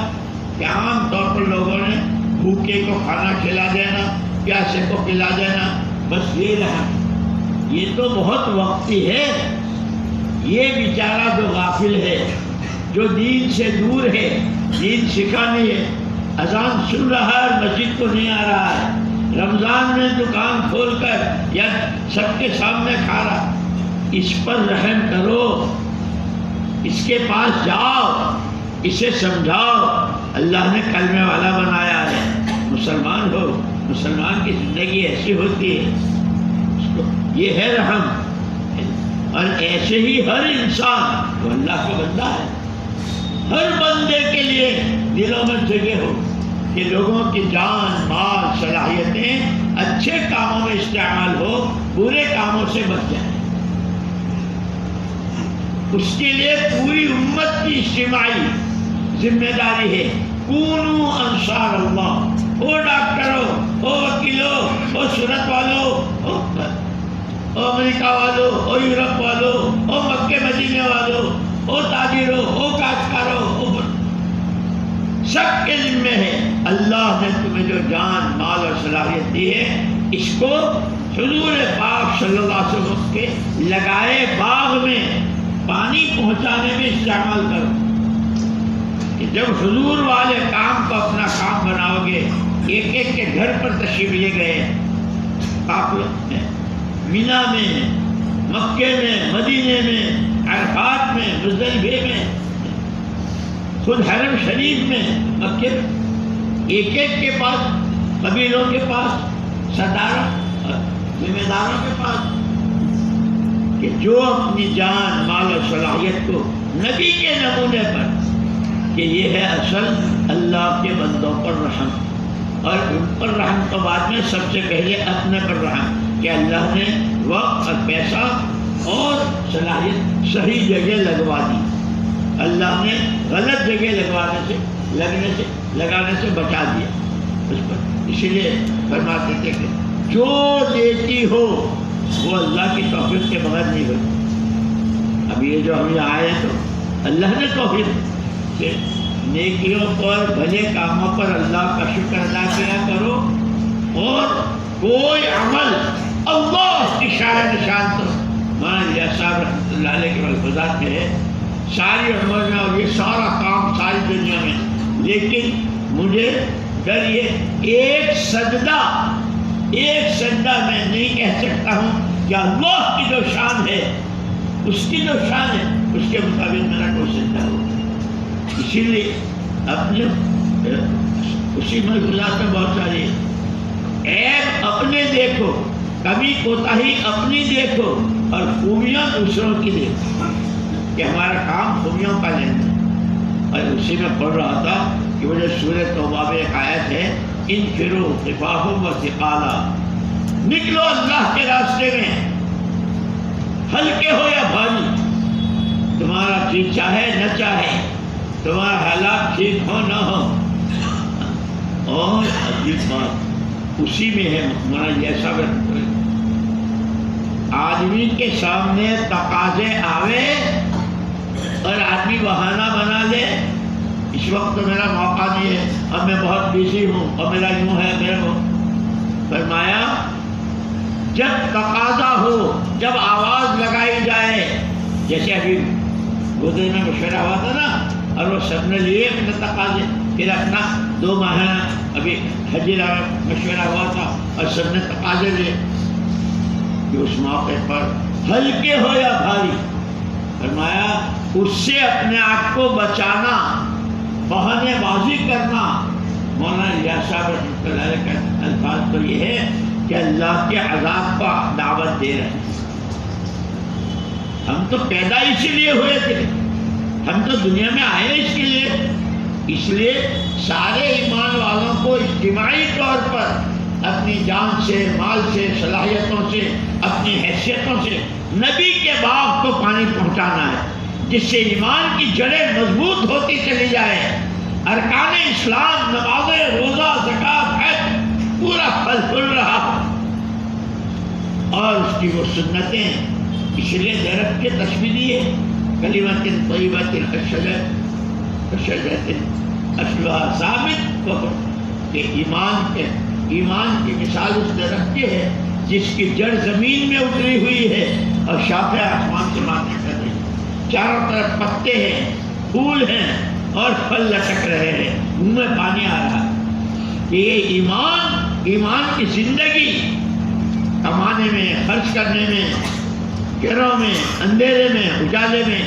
کہ عام طور پر لوگوں نے بھوکے کو کھانا کھلا دینا، پیاسے کو پلا دینا، بس یہ رحم. یہ تو بہت وقتی ہے. یہ بیچارہ جو غافل ہے، جو دین سے دور ہے، دین سیکھا نہیں ہے، اذان سن رہا ہے، مسجد کو نہیں آ رہا ہے، رمضان میں دکان کھول کر یا سب کے سامنے کھا رہا، اس پر رحم کرو، اس کے پاس جاؤ، اسے سمجھاؤ. اللہ نے کلمے والا بنایا ہے، مسلمان ہو، مسلمان کی زندگی ایسی ہوتی ہے. یہ ہے رحم. اور ایسے ہی ہر انسان وہ اللہ کا بندہ ہے. ہر بندے کے لیے دلوں میں جگہ ہو کہ لوگوں کی جان، مال، صلاحیتیں اچھے کاموں میں استعمال ہو، برے کاموں سے بچ جائیں. اس کے لیے پوری امت کی اجتماعی ذمہ داری ہے. کونوا انصار اللہ. او ڈاکٹروں، او وکیلوں، او صورت والوں، او امریکہ والوں، او یورپ والوں، او مکہ مدینے والوں، او تاجروں، او کاشتکاروں، سب کے ذمہ ہے. اللہ نے تمہیں جو جان، مال اور صلاحیت دی ہے، اس کو حضور پاک صلی اللہ علیہ وسلم کے لگائے باغ میں پانی پہنچانے میں استعمال کرو. کہ جب حضور والے کام کو اپنا کام بناؤ گے، ایک ایک کے گھر پر تشریف لے گئے، قافلہ میں، مینا میں، مکے میں، مدینے میں، عرفات میں، مزدلفے میں، خود حرم شریف میں، مکے میں، ایک ایک کے پاس، قبیلوں کے پاس، سرداروں، ذمہ داروں کے پاس، کہ جو اپنی جان، مال اور صلاحیت کو نبی کے نمونے پر، کہ یہ ہے اصل اللہ کے بندوں پر رحم. اور ان پر رحم تو بعد میں، سب سے پہلے اپنے پر رحم، کہ اللہ نے وقت اور پیسہ اور صلاحیت صحیح جگہ لگوا دی. اللہ نے غلط جگہ لگانے سے بچا دیا اس پر. اسی لیے فرماتے تھے کہ جو دیتی ہو وہ اللہ کی توفیق کے بغیر نہیں ہوتی. اب یہ جو ہم یہاں آئے تو اللہ نے توفیق کہ نیکیوں پر، بھلے کاموں پر اللہ کا شکر ادا کیا کرو، اور کوئی عمل اللہ کی شان نشان. تو مولانا الیاس صاحب رحمۃ اللہ علیہ کے ملفوظات میں ہے، ساری عمر میں اور یہ سارا کام ساری دنیا میں، لیکن مجھے ڈر یہ ایک سجدہ میں نہیں کہہ سکتا ہوں کہ اللہ کی جو شان ہے، اس کی جو شان ہے، اس کے مطابق میرا کوئی سجدہ ہو. اسی لیے اپنے اسی ملفوظات میں بہت ساری عیب اپنے دیکھو، کمی کوتاہی اپنی دیکھو، اور خوبیاں دوسروں کی دیکھو، کہ ہمارا کام خوبیوں کا لینا. اور اسی میں پڑھ رہا تھا کہ مجھے سورہ توبہ میں ایک آیت ہے، انفروا خفافا وثقالا، نکلو اللہ کے راستے میں، ہلکے ہو یا بھاری. تمہارا جی چاہے نہ چاہے، تمہارا حالات ٹھیک ہو نہ ہو۔ اور عجیب بات اسی میں ہے مولانا ایسا آدمی کے سامنے تقاضے آوے اور آدمی بہانہ بنا لے، اس وقت تو میرا موقع نہیں ہے، اب میں بہت بزی ہوں اور میرا یوں ہے میرا ہو۔ فرمایا جب تقاضا ہو، جب آواز لگائی جائے، جیسے ابھی گودے میں مشورہ ہوا تھا نا، اور وہ سب نے لیے اپنے تقاضے، پھر اپنا 2 ماہانہ ابھی حجیرہ میں مشورہ ہوا تھا اور سب نے تقاضے لیے کہ اس موقع پر ہلکے ہو یا بھاری، فرمایا اس سے اپنے آپ کو بچانا، بہانے بازی کرنا۔ مولانا الیاس صاحب رحمۃ اللہ علیہ کا الفاظ تو یہ ہے کہ اللہ کے عذاب کا دعوت دے رہے ہیں۔ ہم تو پیدا اسی لیے ہوئے تھے، ہم تو دنیا میں آئے اس کے لیے، اس لیے سارے ایمان والوں کو اجتماعی طور پر اپنی جان سے، مال سے، صلاحیتوں سے، اپنی حیثیتوں سے نبی کے باغ کو پانی پہنچانا ہے، جس سے ایمان کی جڑیں مضبوط ہوتی چلی جائے، ارکان اسلام، نمازیں، روزہ، زکوٰۃ، حج پورا پھل پھول رہا ہو، اور اس کی وہ سنتیں، اس لیے درخت کی تشبیہ دی ہے، کلمۃ طیبۃ کشجرۃ اصلھا ثابت، کہ ایمان کی مثال اس درخت کی ہے جس کی جڑ زمین میں اتری ہوئی ہے اور شاخیں آسمان سے ماتھے کر رہی ہیں، چاروں طرف پتے ہیں، پھول ہیں اور پھل لٹک رہے ہیں، منہ میں پانی آ رہا ہے کہ یہ ایمان کی زندگی کمانے میں، خرچ کرنے میں، گھروں میں، اندھیرے میں، اجالے میں،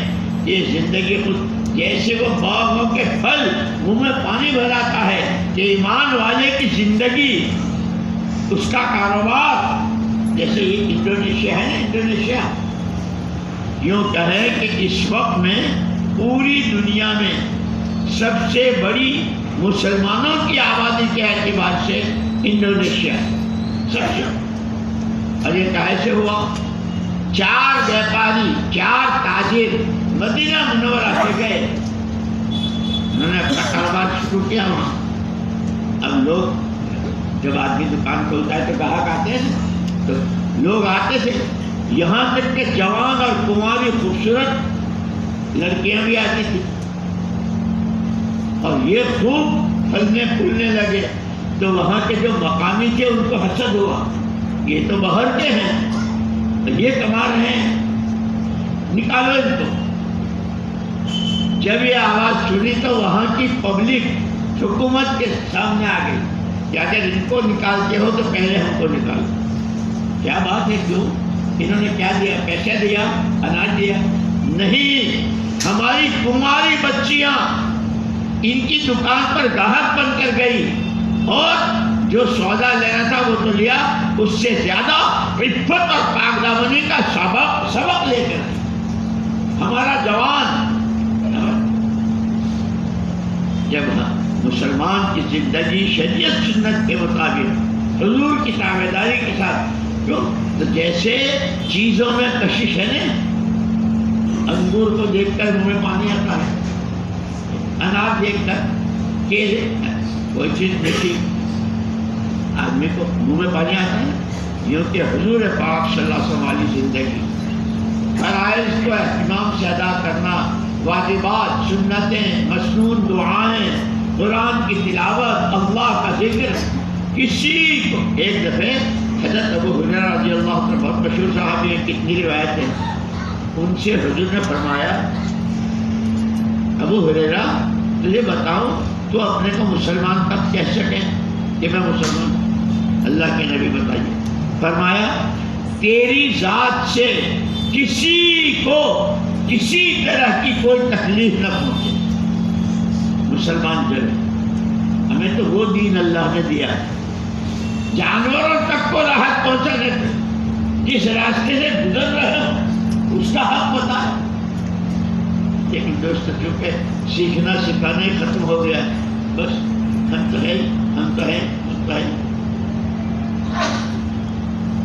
یہ زندگی خود جیسے وہ باغوں کے پھل منہ میں پانی بھراتا ہے، کہ ایمان والے کی زندگی، اس کا کاروبار، جیسے یہ انڈونیشیا ہے نا، انڈونیشیا یوں کہے کہ اس وقت میں پوری دنیا میں سب سے بڑی مسلمانوں کی آبادی کے اعتبار سے انڈونیشیا سب سے، اور یہ کیسے ہوا؟ 4 بیپاری، 4 تاجر مدینہ منورہ سے گئے، انہوں نے اپنا کاروبار شروع کیا وہاں۔ اب لوگ جب آدمی دکان کھولتا ہے تو گاہک آتے ہیں، تو لوگ آتے تھے، یہاں تک کہ جوان اور کنواری خوبصورت لڑکیاں بھی آتی تھیں، اور یہ خوب پھلنے پھولنے لگے، تو وہاں کے جو مقامی تھے ان کو حسد ہوا، یہ تو باہر کے ہیں، یہ کما رہے ہیں، نکالو ان کو۔ جب یہ آواز سنی تو وہاں کی پبلک حکومت کے سامنے آ گئی کہ اگر ان کو نکالتے ہو تو پہلے ہم کو نکالو۔ کیا بات ہے، کیوں؟ انہوں نے کیا دیا؟ پیسہ دیا، اناج دیا؟ نہیں، ہماری کماری بچیاں ان کی دکان پر گاہک بن کر گئی، اور جو سودا لینا تھا وہ تو لیا، اس سے زیادہ عفت اور پاک دامنی کا سبق لے کر ہمارا جوان، جب مسلمان کی زندگی شریعت سنت کے مطابق حضور کی تابعداری کے ساتھ، کیوں؟ تو جیسے چیزوں میں کشش ہے نا، انگور کو دیکھ کر منہ میں پانی آتا ہے، انار دیکھ کر، کیلے، کوئی چیز میٹھی، آدمی کو منہ میں پانی آتا ہے، یوں کہ حضور پاک صلی اللہ علیہ وسلم والی زندگی، فرائض کو اہتمام سے ادا کرنا، واجبات، سنتیں، مسنون دعائیں، قرآن کی تلاوت، اللہ کا ذکر، کسی کو ایک دفعہ حضرت ابو ہریرہ رضی اللہ عنہ بہت مشہور صحابی ہیں، کتنی روایتیں، ان سے حضور نے فرمایا، ابو ہریرہ تجھے بتاؤں تو اپنے کو مسلمان کب کہہ سکے کہ میں مسلمان ہوں؟ اللہ کے نبی بتائیے، فرمایا تیری ذات سے کسی کو کسی طرح کی کوئی تکلیف نہ پہنچے، مسلمان جو ہے، ہمیں تو وہ دین اللہ نے دیا ہے، جانوروں تک کو راحت پہنچانے پہ، جس راستے سے گزر رہے ہو اس کا حق بتا۔ لیکن دوست چونکہ سیکھنا سکھانا ہی ختم ہو گیا، بس ہم تو ہے، ہم تو ہے، ہم تو ہے،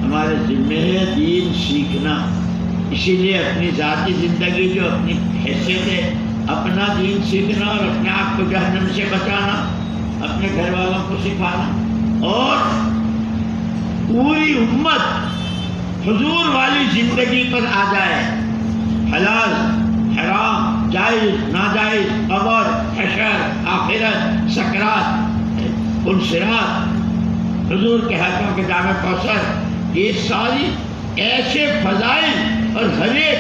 ہمارے ذمہ ہے دین سیکھنا، اسی لیے اپنی ذاتی زندگی جو اپنی حیثیت ہے، اپنا دین سیکھنا اور اپنے آپ کو جہنم سے بچانا، اپنے گھر والوں کو سکھانا، اور پوری امت حضور والی زندگی پر آ جائے، حلال حرام، جائز ناجائز، قبر حشر آخرت سکرات پلصراط، حضور کے ہاتھوں کے جام کوثر، یہ ساری ایسے فضائل، اور ہر ایک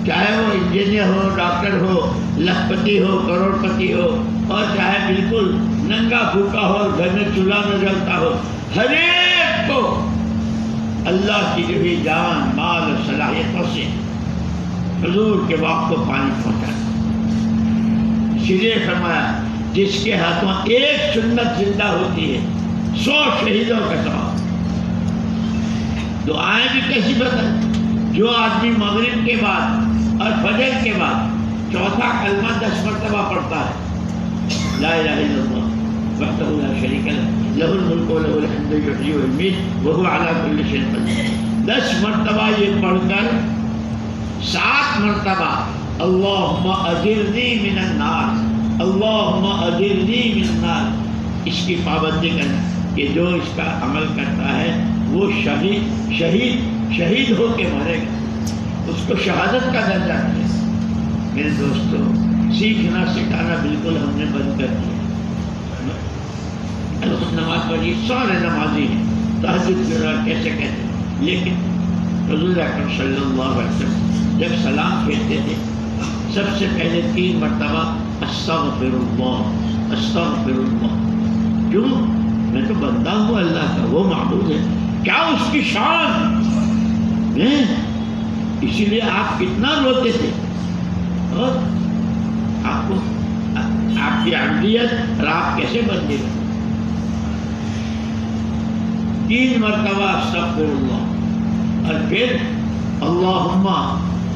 چاہے وہ انجینئر ہو، ڈاکٹر ہو، لکھپتی ہو، کروڑ پتی ہو، اور چاہے بالکل ننگا پھوکا ہو، گھر میں چولہا نہ جلتا ہو، ہر ایک کو اللہ کی جو بھی جان مال اور صلاحیتوں سے حضور کے باغ کو پانی پہنچا۔ اسی لیے فرمایا جس کے ہاتھوں ایک سنت زندہ ہوتی ہے 100 شہیدوں کا ثواب۔ دعائیں بھی کیسی بتائیں، جو آدمی مغرب کے بعد اور فجر کے بعد چوتھا کلمہ 10 مرتبہ پڑھتا ہے، لا الہ الا اللہ وحدہ لا شریک لہ لہ الملک و لہ الحمد یحیی و یمیت وہو علی کل شیء قدیر، 10 مرتبہ یہ پڑھ کر 7 مرتبہ اللہم اجرنی من النار، اللہم اجرنی من النار، اس کی پابندی کرنا کہ جو اس کا عمل کرتا ہے وہ شہید ہو کے مرے گا، اس کو شہادت کا درجہ ملے گا۔ میرے دوستوں، سیکھنا سکھانا بالکل ہم نے بند کر دیا۔ نماز پڑھی، سارے نمازی ہیں، تہجد کیسے کہتے ہیں، لیکن حضور اکرم صلی اللہ علیہ وسلم جب سلام پھیرتے تھے سب سے پہلے 3 مرتبہ استغفر اللہ استغفر اللہ۔ کیوں؟ میں تو بندہ ہوں اللہ کا، وہ معبود ہے، کیا اس کی شان ہے؟ اسی لیے آپ کتنا روتے تھے، اور آپ کو آپ کی عبدیت اور آپ کیسے بن گئے۔ 3 مرتبہ استغفر اللہ، اور پھر اللہم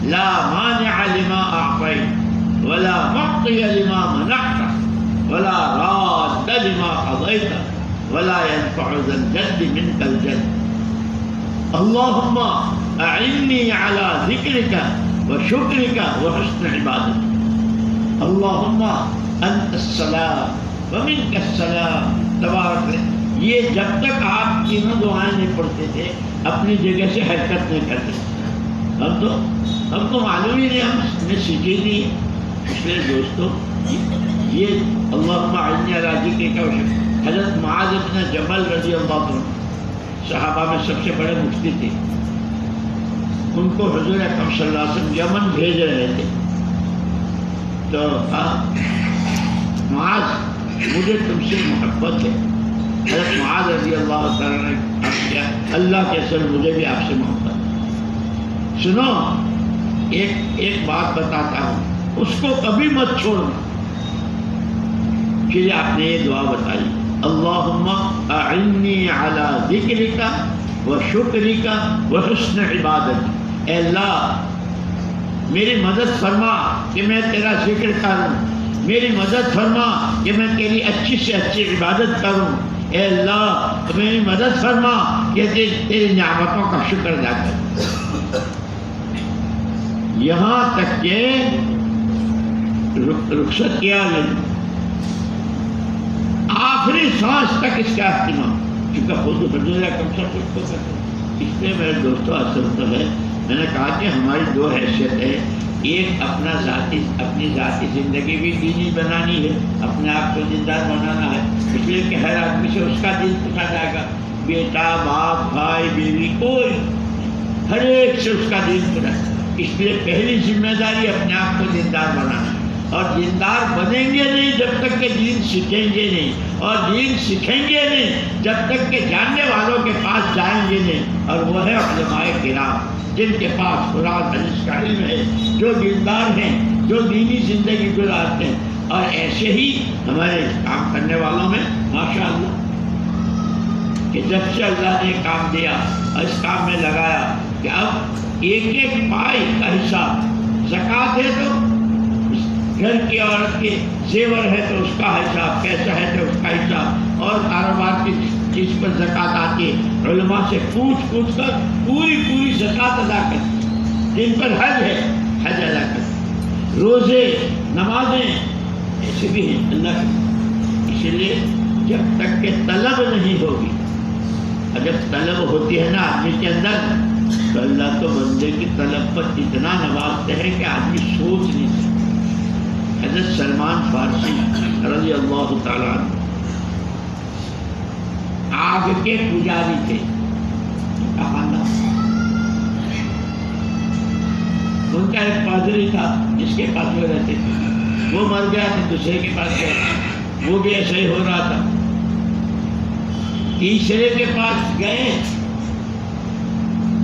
لا مانع لما اعطیت ولا معطی لما منعت ولا راد لما قضیت ولا ينفع ذا الجد منك الجد، اللہم اعنی علی ذکرک وشکرک وحسن عبادتک، اللہم انت السلام ومنک السلام تبارک۔ یہ جب تک آپ تینوں دعائیں نہیں پڑھتے تھے اپنی جگہ سے حرکت نہیں کرتے۔ ہم تو معلوم ہی نہیں، ہم نے سیکھی نہیں۔ اس لیے دوستو، یہ اللہم اعنی علی ذکرک وشکرک، حضرت معاذ بن جبل رضی اللہ عنہ صحابہ میں سب سے بڑے مفتی تھے، ان کو حضور اکرم صلی اللہ علیہ وسلم یمن بھیج رہے تھے، تو کہا معاذ مجھے تم سے محبت ہے۔ حضرت معاذ رضی اللہ تعالیٰ نے عرض کیا اللہ کے سر مجھے بھی آپ سے محبت ہے۔ سنو، ایک بات بتاتا ہوں، اس کو کبھی مت چھوڑنا۔ پھر آپ نے یہ دعا بتائی، اللہم اعنی علی ذکرک وشکرک وحسن عبادتک، اے اللہ میری مدد فرما کہ میں تیرا ذکر کروں، میری مدد فرما کہ میں تیری اچھی سے اچھی عبادت کروں، اے اللہ میری مدد فرما کہ تیری نعمتوں کا شکر ادا کروں۔ یہاں تک کہ رخصت کیا نہیں، آخری سانس تک اس کا اہتمام، کیونکہ خود حضور اکرم سب کچھ کو کرتے۔ اس لیے میرے دوستوں، اصل تو ہے، میں نے کہا کہ ہماری 2 حیثیت ہے، ایک اپنی ذاتی زندگی بھی دینی بنانی ہے، اپنے آپ کو دیندار بنانا ہے، اس لیے کہ ہر آدمی سے اس کا دین پوچھا جائے گا، بیٹا باپ بھائی بیوی کوئی، ہر ایک سے اس کا دین پوچھا۔ اس لیے پہلی ذمہ داری اپنے آپ کو دیندار بنانا ہے، اور دیندار بنیں گے نہیں جب تک کہ دین سیکھیں گے نہیں، اور دین سیکھیں گے نہیں جب تک کہ جاننے والوں کے پاس جائیں گے نہیں، اور وہ ہے علماء کرام جن کے پاس قرآن حدیث کا علم ہے، جو دیندار ہیں، جو دینی زندگی گزارتے ہیں۔ اور ایسے ہی ہمارے کام کرنے والوں میں ماشاءاللہ کہ جب سے اللہ نے کام دیا اور اس کام میں لگایا کہ اب ایک ایک پائی کا حساب، زکوٰۃ ہے تو گھر کی عورت کے زیور ہے تو اس کا حساب، پیسہ ہے تو اس کا حساب، اور کاروبار کی چیز پر زکوٰۃ آتی ہے، علماء سے پوچھ کر پوری زکوٰۃ ادا کرتی۔ جن پر حج ہے حج ادا کریں، روزے نمازیں ایسے بھی ہیں اللہ کے۔ اسی لیے جب تک کہ طلب نہیں ہوگی، اور جب طلب ہوتی ہے نا آدمی کے اندر، تو اللہ تو بندے کی طلب پر اتنا نوازتے ہیں کہ آدمی سوچ نہیں سکتا۔ حضرت سلمان فارسی رضی اللہ تعالیٰ عنہ آگ کے پجاری تھے، ان کا ایک پادری تھا جس کے پاس وہ رہتے تھے، وہ مر گیا تو دوسرے کے پاس گئے، وہ بھی ایسا ہی ہو رہا تھا، تیسرے کے پاس گئے،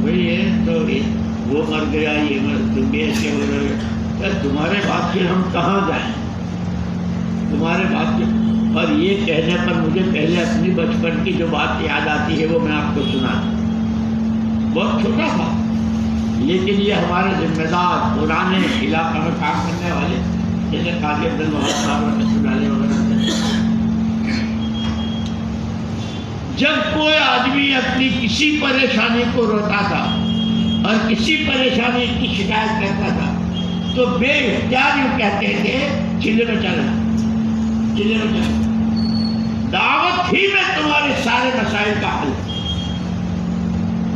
وہی ہے تو وہ مر گیا یہ مر، تم بھی ایسے ہو رہے ہو، تمہارے بات سے ہم کہاں جائیں، تمہارے بات سے۔ اور یہ کہنے پر مجھے پہلے اپنی بچپن کی جو بات یاد آتی ہے وہ میں آپ کو سنا دوں۔ بہت چھوٹا تھا لیکن یہ ہمارے ذمہ دار پرانے علاقہ میں کام کرنے والے جیسے قاضی عبد الوہاب صاحب رحمۃ اللہ علیہ وغیرہ، جب کوئی آدمی اپنی کسی پریشانی کو روتا تھا اور کسی پریشانی کی شکایت کرتا تھا تو بے اختیار یوں کہتے تھے چلے میں چلا، چلے میں چلا، دعوت ہی میں تمہارے سارے مسائل کا حل۔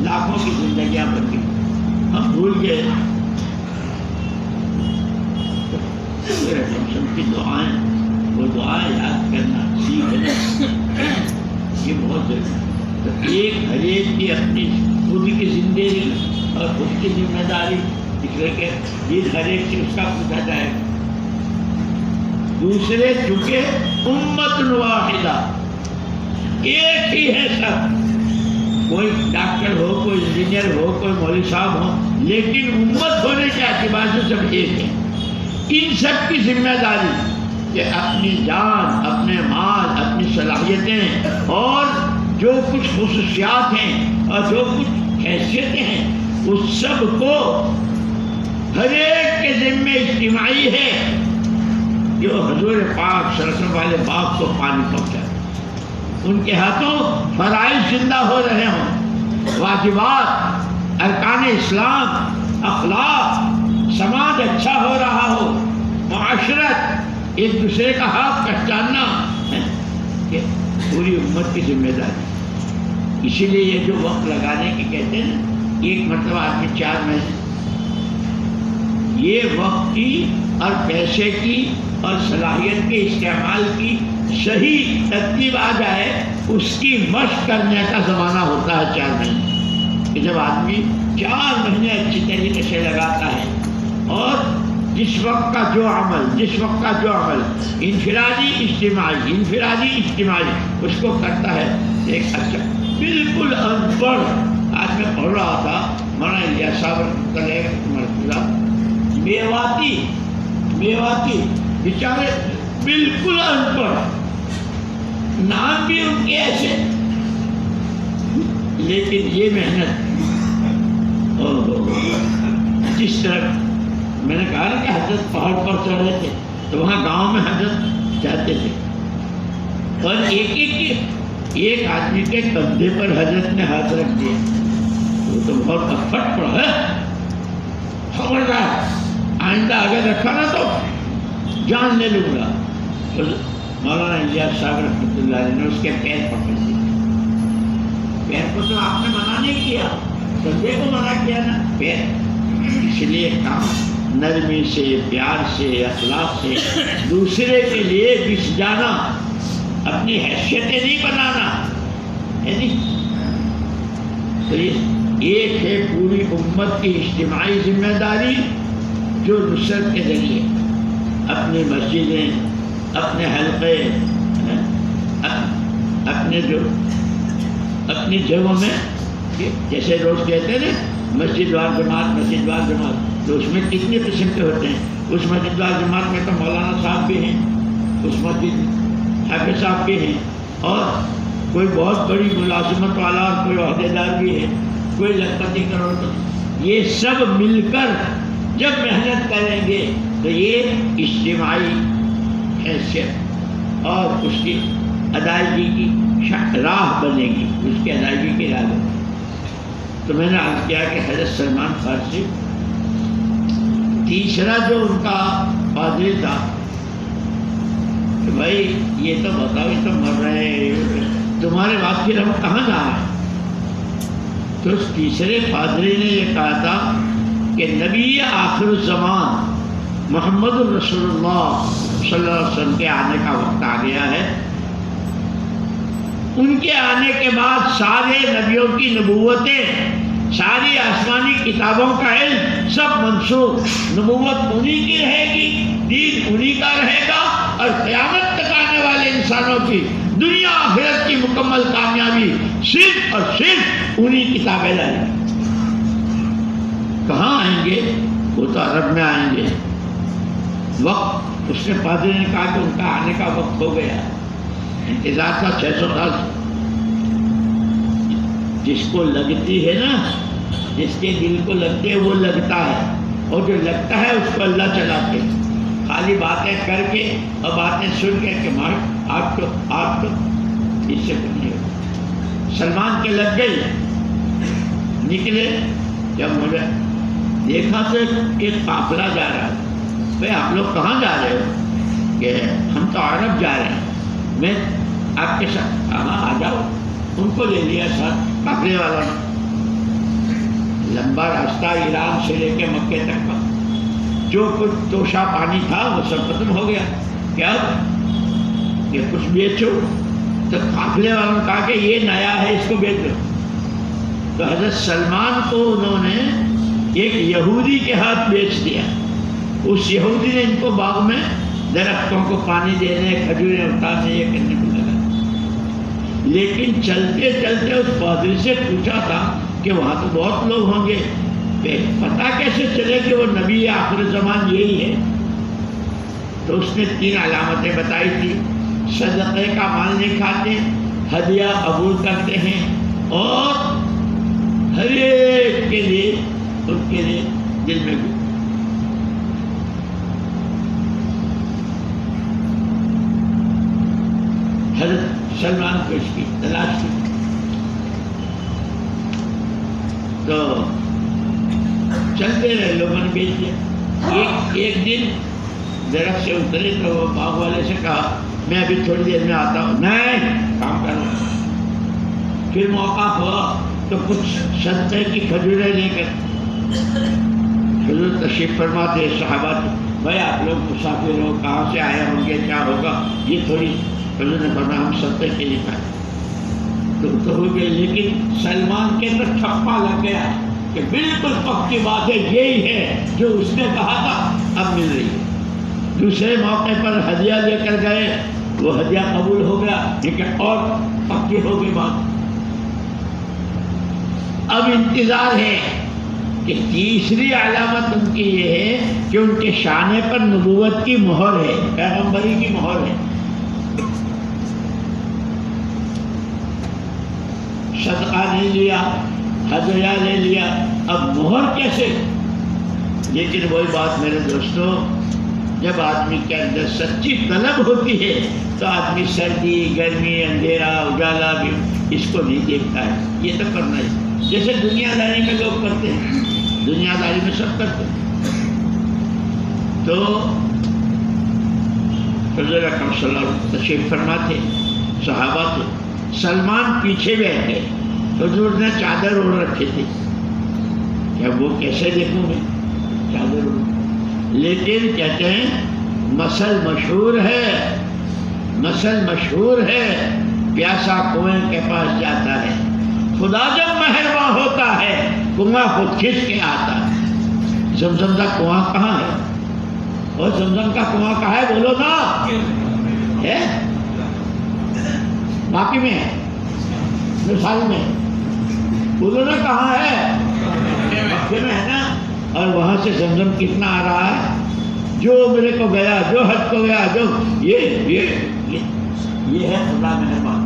لاکھوں کی زندگیاں بن گئی، ہم بھول گئے۔ کی دعائیں، وہ دعائیں یاد کرنا سیکھنا یہ بہت ضروری ہے۔ ہر ایک کی اپنی خود کی زندگی اور خود کی ذمہ داری، اس لیے کہ یہ ہر ایک سے اس کا پوچھا جائے گا۔ دوسرے چونکہ امت واحدہ، ایک ہی ہے سب، کوئی ڈاکٹر ہو، کوئی انجینئر ہو، کوئی مولوی صاحب ہو، لیکن امت ہونے کے اعتبار سے سب ایک ہے۔ ان سب کی ذمہ داری کہ اپنی جان، اپنے مال، اپنی صلاحیتیں اور جو کچھ خصوصیات ہیں اور جو کچھ حیثیتیں ہیں اس سب کو ہر ایک کے ذمے اجتماعی ہے جو حضور پاک صلی اللہ علیہ وسلم والے باپ کو پانی پہنچائے، ان کے ہاتھوں فرائض زندہ ہو رہے ہوں، واجبات، ارکان اسلام، اخلاق، سماج اچھا ہو رہا ہو، معاشرت، ایک دوسرے کا حق پہچاننا، یہ پوری امت کی ذمہ داری۔ اسی لیے یہ جو وقت لگانے کی کہتے ہیں نا، ایک مرتبہ آدمی 4 مہینے، یہ وقت کی اور پیسے کی اور صلاحیت کے استعمال کی صحیح ترتیب آ جائے، اس کی مشق کرنے کا زمانہ ہوتا ہے 4 مہینے، کہ جب آدمی 4 مہینے اچھی طریقے سے لگاتا ہے اور جس وقت کا جو عمل انفرادی اجتماعی اس کو کرتا ہے۔ ایک اچھا بالکل ان پڑھ، آج میں پڑھ رہا تھا مولانا الیاس صاحب رحمۃ اللہ علیہ، میواتی بیچارے بالکل ان پڑھ، نام بھی ان کے ایسے، لیکن یہ محنت جس طرح میں نے کہا کہ حضرت پہاڑ پر چڑھ رہے تھے تو وہاں گاؤں میں حضرت جاتے تھے اور ایک آدمی کے کندھے پر حضرت نے ہاتھ رکھ دیا، وہ تو بہت پھٹ پڑا ہے، خبردار آئندہ اگر رکھا نا تو جان لے لوں گا۔ مولانا الیاس صاحب رحمۃ اللہ علیہ نے اس کے پیر پکڑ دیے، پیر کو تو آپ نے منع نہیں کیا، کندھے کو منع کیا نا، پیر۔ اس لیے کام نرمی سے، پیار سے، اخلاق سے دوسرے کے لیے بچ جانا، اپنی حیثیتیں نہیں بنانا ہے نہیں۔ تو ایک ہے پوری امت کی اجتماعی ذمہ داری جو نصرت کے ذریعے اپنی مسجدیں، اپنے حلقے، اپنی جگہوں میں، جیسے لوگ کہتے ہیں نا مسجد وار جماعت، تو اس میں کتنے قسم کے ہوتے ہیں۔ اس مسجد وار جماعت میں تو مولانا صاحب بھی ہیں، اس مسجد حافظ صاحب بھی ہیں، اور کوئی بہت بڑی ملازمت والا اور کوئی عہدیدار بھی ہے، کوئی لکھپتی کروڑپتی، یہ سب مل کر جب محنت کریں گے تو یہ اجتماعی حیثیت اور اس کی ادائیگی کی راہ بنے گی، اس کی ادائیگی کی راہ بنے گی۔ تو میں نے عرض کیا کہ حضرت سلمان فارسی تیسرا جو ان کا پادری تھا کہ بھائی یہ تو بتاؤ، یہ تو مر رہے ہیں، تمہارے بعد پھر ہم کہاں جا رہے ہیں؟ تو اس تیسرے پادری نے یہ کہا تھا کہ نبی آخر الزمان محمد الرسول اللہ صلی اللہ علیہ وسلم کے آنے کا وقت آ گیا ہے. ان کے آنے کے بعد سارے نبیوں کی نبوتیں، ساری آسمانی کتابوں کا علم سب منسوخ، نبوت انہی کی رہے گی، دین انہی کا رہے گا، اور قیامت تک آنے والے انسانوں کی دنیا آخرت کی مکمل کامیابی صرف اور صرف انہی کتابیں لائیں گے. کہاں آئیں گے؟ وہ تو عرب میں آئیں گے. وقت، اس نے پادری نے کہا کہ ان کا آنے کا وقت ہو گیا. انتظار تھا 600 سال. جس کو لگتی ہے نا، جس کے دل کو لگتے ہے وہ لگتا ہے، اور جو لگتا ہے اس کو اللہ چلاتے. خالی باتیں کر کے اور باتیں سن کے مار آپ تو اس سے کچھ نہیں ہوگا. سلمان کے لگ گئی. نکلے، جب مجھے دیکھا تو ایک قافلہ جا رہا ہے. بھائی آپ لوگ کہاں جا رہے ہو؟ کہ ہم تو عرب جا رہے ہیں. میں آپ کے ساتھ. ہاں آ جاؤ. ان کو لے لیا ساتھ قافلے والا نے. لمبا راستہ ایران سے لے کے مکے تک کا جو کچھ توشا پانی تھا وہ سب ختم ہو گیا. کیا کہ کچھ بیچو؟ تو قافلے والوں نے کہا کہ یہ نیا ہے، اس کو بیچ دو. تو حضرت سلمان کو انہوں نے ایک یہودی کے ہاتھ بیچ دیا. اس یہودی نے ان کو باغ میں درختوں کو پانی دینے، کھجوریں اتارنے، یہ کرنے کو لگا. لیکن چلتے چلتے اس پادری سے پوچھا تھا کہ وہاں تو بہت لوگ ہوں گے، پتہ کیسے چلے کہ وہ نبی آخر زمان یہی ہے؟ تو اس نے 3 علامتیں بتائی تھی. صدقے کا مال نہیں کھاتے، ہدیہ قبول کرتے ہیں، اور ہر ایک کے لیے ان کے لیے دل میں حضرت سلمان کو اس کی تلاش کی. تو چلتے رہے، لوگوں نے بیچ دیا. ایک دن درخت سے اترے تو وہ باغ والے سے کہا میں ابھی تھوڑی دیر میں آتا ہوں. نہیں، کام کرو. پھر موقع ہوا تو کچھ صدقے کی کھجوریں لے کر حضور تشریف فرماتے. صحابہ بھائی آپ لوگ مسافر ہو، کہاں سے آئے ہوں گے، کیا ہوگا؟ یہ تھوڑی حضور نے فرمایا ہم صدقے کے لیے کھائے. تو ہو گئے. لیکن سلمان کے اندر چھپا لگ گیا کہ بالکل پکی بات ہے، یہی ہے جو اس نے کہا تھا، اب مل رہی ہے. دوسرے موقع پر ہدیہ لے کر گئے، وہ ہدیہ قبول ہو گیا، لیکن اور پکی ہو گئی بات. اب انتظار ہے کہ تیسری علامت ان کی یہ ہے کہ ان کے شانے پر نبوت کی مہر ہے، پیغمبری کی مہر ہے. صدقہ نہیں لیا، ہدیہ لے لیا، اب مہر کیسے؟ لیکن وہی بات میرے دوستوں، جب آدمی کے اندر سچی طلب ہوتی ہے تو آدمی سردی، گرمی، اندھیرا، اجالا بھی اس کو نہیں دیکھتا ہے. یہ تو کرنا ہے جیسے دنیا داری میں لوگ کرتے ہیں، دنیا داری میں سب کرتے ہیں. تو حضور اکرم صلی اللہ علیہ وسلم تشریف فرماتے، صحابہ تھے. سلمان پیچھے بیٹھے، حضور نے چادر اوڑھ رکھی تھی. کیا وہ کیسے دیکھوں میں چادر اوڑھ؟ لیکن کہتے ہیں مثل مشہور ہے، مثل مشہور ہے، پیاسا کنویں کے پاس جاتا ہے، خدا جب مہرباں ہوتا ہے کنواں خود کھنچ کے آتا ہے. زمزم کا کنواں کہاں ہے؟ اور زمزم کا کنواں کہاں ہے؟ بولو نا. ہے باقی میں ہے، مثال میں بولو نا کہاں ہے؟ مکے میں ہے نا. اور وہاں سے زمزم کتنا آ رہا ہے؟ جو عمرے کو گیا، جو حج کو گیا، جو یہ ہے خدا مہربان.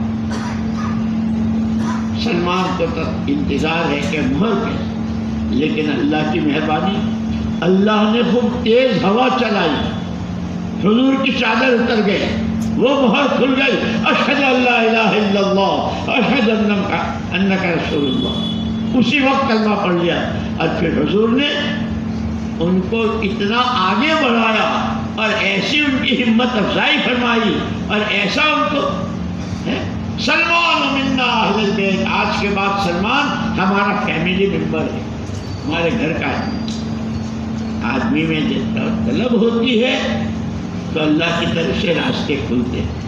سلمان کو تک انتظار ہے کہ مہر کے، لیکن اللہ کی مہربانی، اللہ نے خوب تیز ہوا چلائی، حضور کی چادر اتر گئے، وہ مہر کھل گئی. اشہد ان لا الہ الا اللہ اشہد انک رسول اللہ. اسی وقت کلمہ پڑھ لیا. اور پھر حضور نے ان کو اتنا آگے بڑھایا اور ایسی ان کی ہمت افزائی فرمائی اور ایسا ان کو سلمان منا اہل البیت، آج کے بعد سلمان ہمارا فیملی ممبر ہے، ہمارے گھر کا ہے۔ آدمی میں جب طلب ہوتی ہے تو اللہ کی طرف سے راستے کھلتے ہیں۔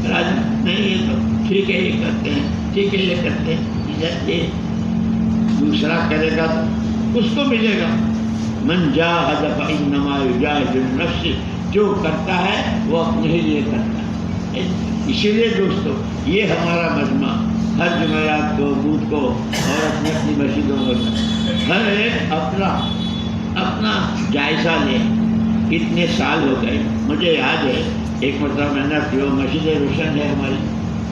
نہیں یہ تو ٹھیک ہے، یہ کرتے ہیں، ٹھیک ہے یہ کرتے ہیں، یہ دوسرا کرے گا تو اس کو ملے گا۔ من جاہد فإنما یجاہد النفس، جو کرتا ہے وہ اپنے ہی لیے کرتا ہے۔ اسی لیے دوستو یہ ہمارا مجمع ہر جمعرات کو، بدھ کو اور اپنی اپنی مسجدوں میں ہر ایک اپنا جائزہ لے۔ کتنے سال ہو گئے، مجھے یاد ہے ایک مرتبہ میں نے جو مسجد روشن ہے ہماری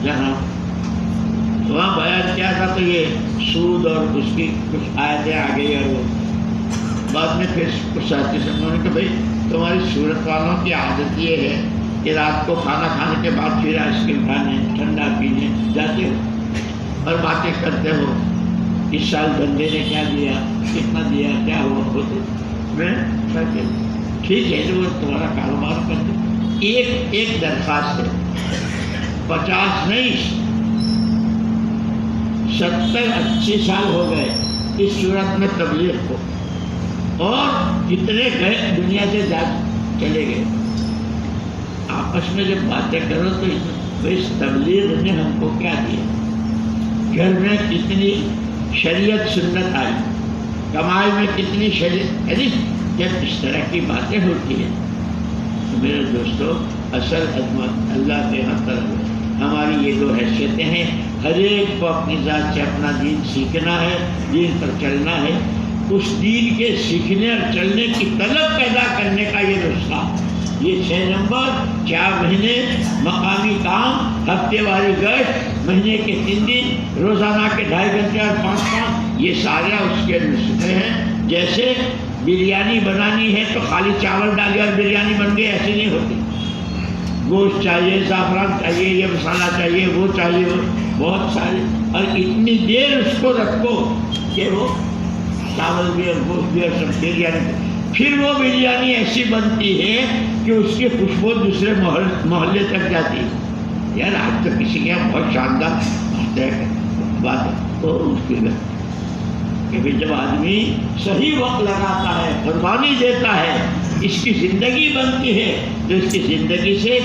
جہاں، وہاں بیان کیا تھا تو یہ سود اور اس کی کچھ آیتیں آ گئی، اور وہ بعد میں پھر کچھ ساتھی سے انہوں نے کہا بھائی تمہاری صورت والوں کی عادت یہ ہے کہ رات کو کھانا کھانے کے بعد پھر آئس کریم کھانے، ٹھنڈا پینے جاتے ہو اور باتیں کرتے ہو، اس سال بندے نے کیا دیا، کتنا دیا، کیا ہوا ہوتے، میں ٹھیک ہے جو تمہارا کاروبار کرتے۔ ایک درخواست ہے، 50 نہیں 70-80 سال ہو گئے اس صورت میں تبلیغ کو، اور کتنے گئے دنیا سے چلے گئے۔ آپس میں جب باتیں کرو تو اس تبلیغ نے ہم کو کیا دیا، گھر میں کتنی شریعت سنت آئی، کمائی میں کتنی شریعت، یعنی جب اس طرح کی باتیں ہوتی ہیں تو میرے دوستو اصل عظمت اللہ کے ہر طرف۔ ہماری یہ 2 حیثیتیں ہیں، ہر ایک کو اپنی ذات سے اپنا دین سیکھنا ہے، دین پر چلنا ہے، اس دین کے سیکھنے اور چلنے کی طلب پیدا کرنے کا یہ نسخہ۔ یہ 6 نمبر، 4 مہینے مقامی کام، ہفتے واری گشت، مہینے کے 3 دن، روزانہ کے 2.5 گھنٹے اور 5 یہ سارا اس کے نسخے ہیں۔ جیسے بریانی بنانی ہے تو خالی چاول ڈالے اور بریانی بن گئی، ایسی نہیں ہوتی۔ گوشت چاہیے، زعفران چاہیے، یہ مسالہ چاہیے، وہ چاہیے، وہ بہت سارے، اور اتنی دیر اس کو رکھو کہ وہ چاول بھی اور گوشت بھی اور سب بریانی، پھر وہ بریانی ایسی بنتی ہے کہ اس کی خوشبو دوسرے محلے تک جاتی ہے۔ یار آج تو کسی کے یہاں بہت شاندار بات ہے تو اس کی کہ جب آدمی صحیح وقت لگاتا ہے، قربانی دیتا ہے، اس کی زندگی بنتی ہے تو اس کی زندگی سے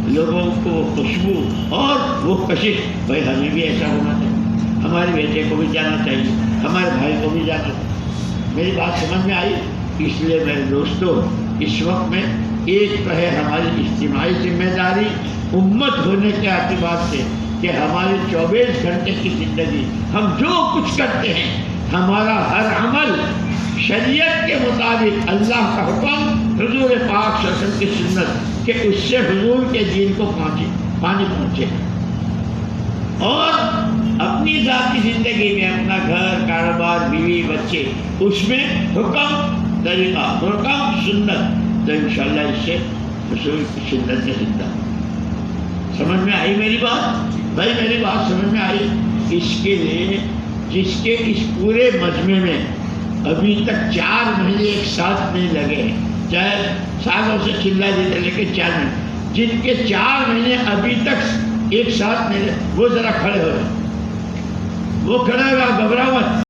لوگوں کو وہ خوشبو اور وہ کشش، بھائی ہمیں بھی ایسا ہونا چاہیے، ہمارے بیٹے کو بھی جانا چاہیے، ہمارے بھائی کو بھی جانا چاہیے۔ میری بات سمجھ میں آئی؟ اس لیے میرے دوستوں اس وقت میں ایک تو ہے ہماری اجتماعی ذمہ داری امت ہونے کے اعتبار سے کہ ہماری 24 گھنٹے کی زندگی ہم جو کچھ کرتے ہیں، ہمارا ہر عمل شریعت کے مطابق، اللہ کا حکم، حضور پاک صلی اللہ علیہ وسلم کی سنت، کہ اس سے حضور کے دین کو پانی پہنچے، اور اپنی ذاتی زندگی میں اپنا گھر، کاروبار، بیوی، بچے، اس میں حکم، طریقہ، حکم، سنت، تو انشاءاللہ اس سے حضور کی سنت میں زندہ۔ سمجھ میں آئی میری بات؟ بھائی میری بات سمجھ میں آئی؟ اس کے لیے جس کے اس پورے مجمع میں ابھی تک 4 مہینے ایک ساتھ نہیں لگے ہیں، چاہے سالوں سے چلا دیتے لیکن 4 مہینے، جن کے 4 مہینے ابھی تک ایک ساتھ نہیں لگے، وہ ذرا کھڑے ہو جائیں، وہ کھڑے ہو، گھبراؤ مت۔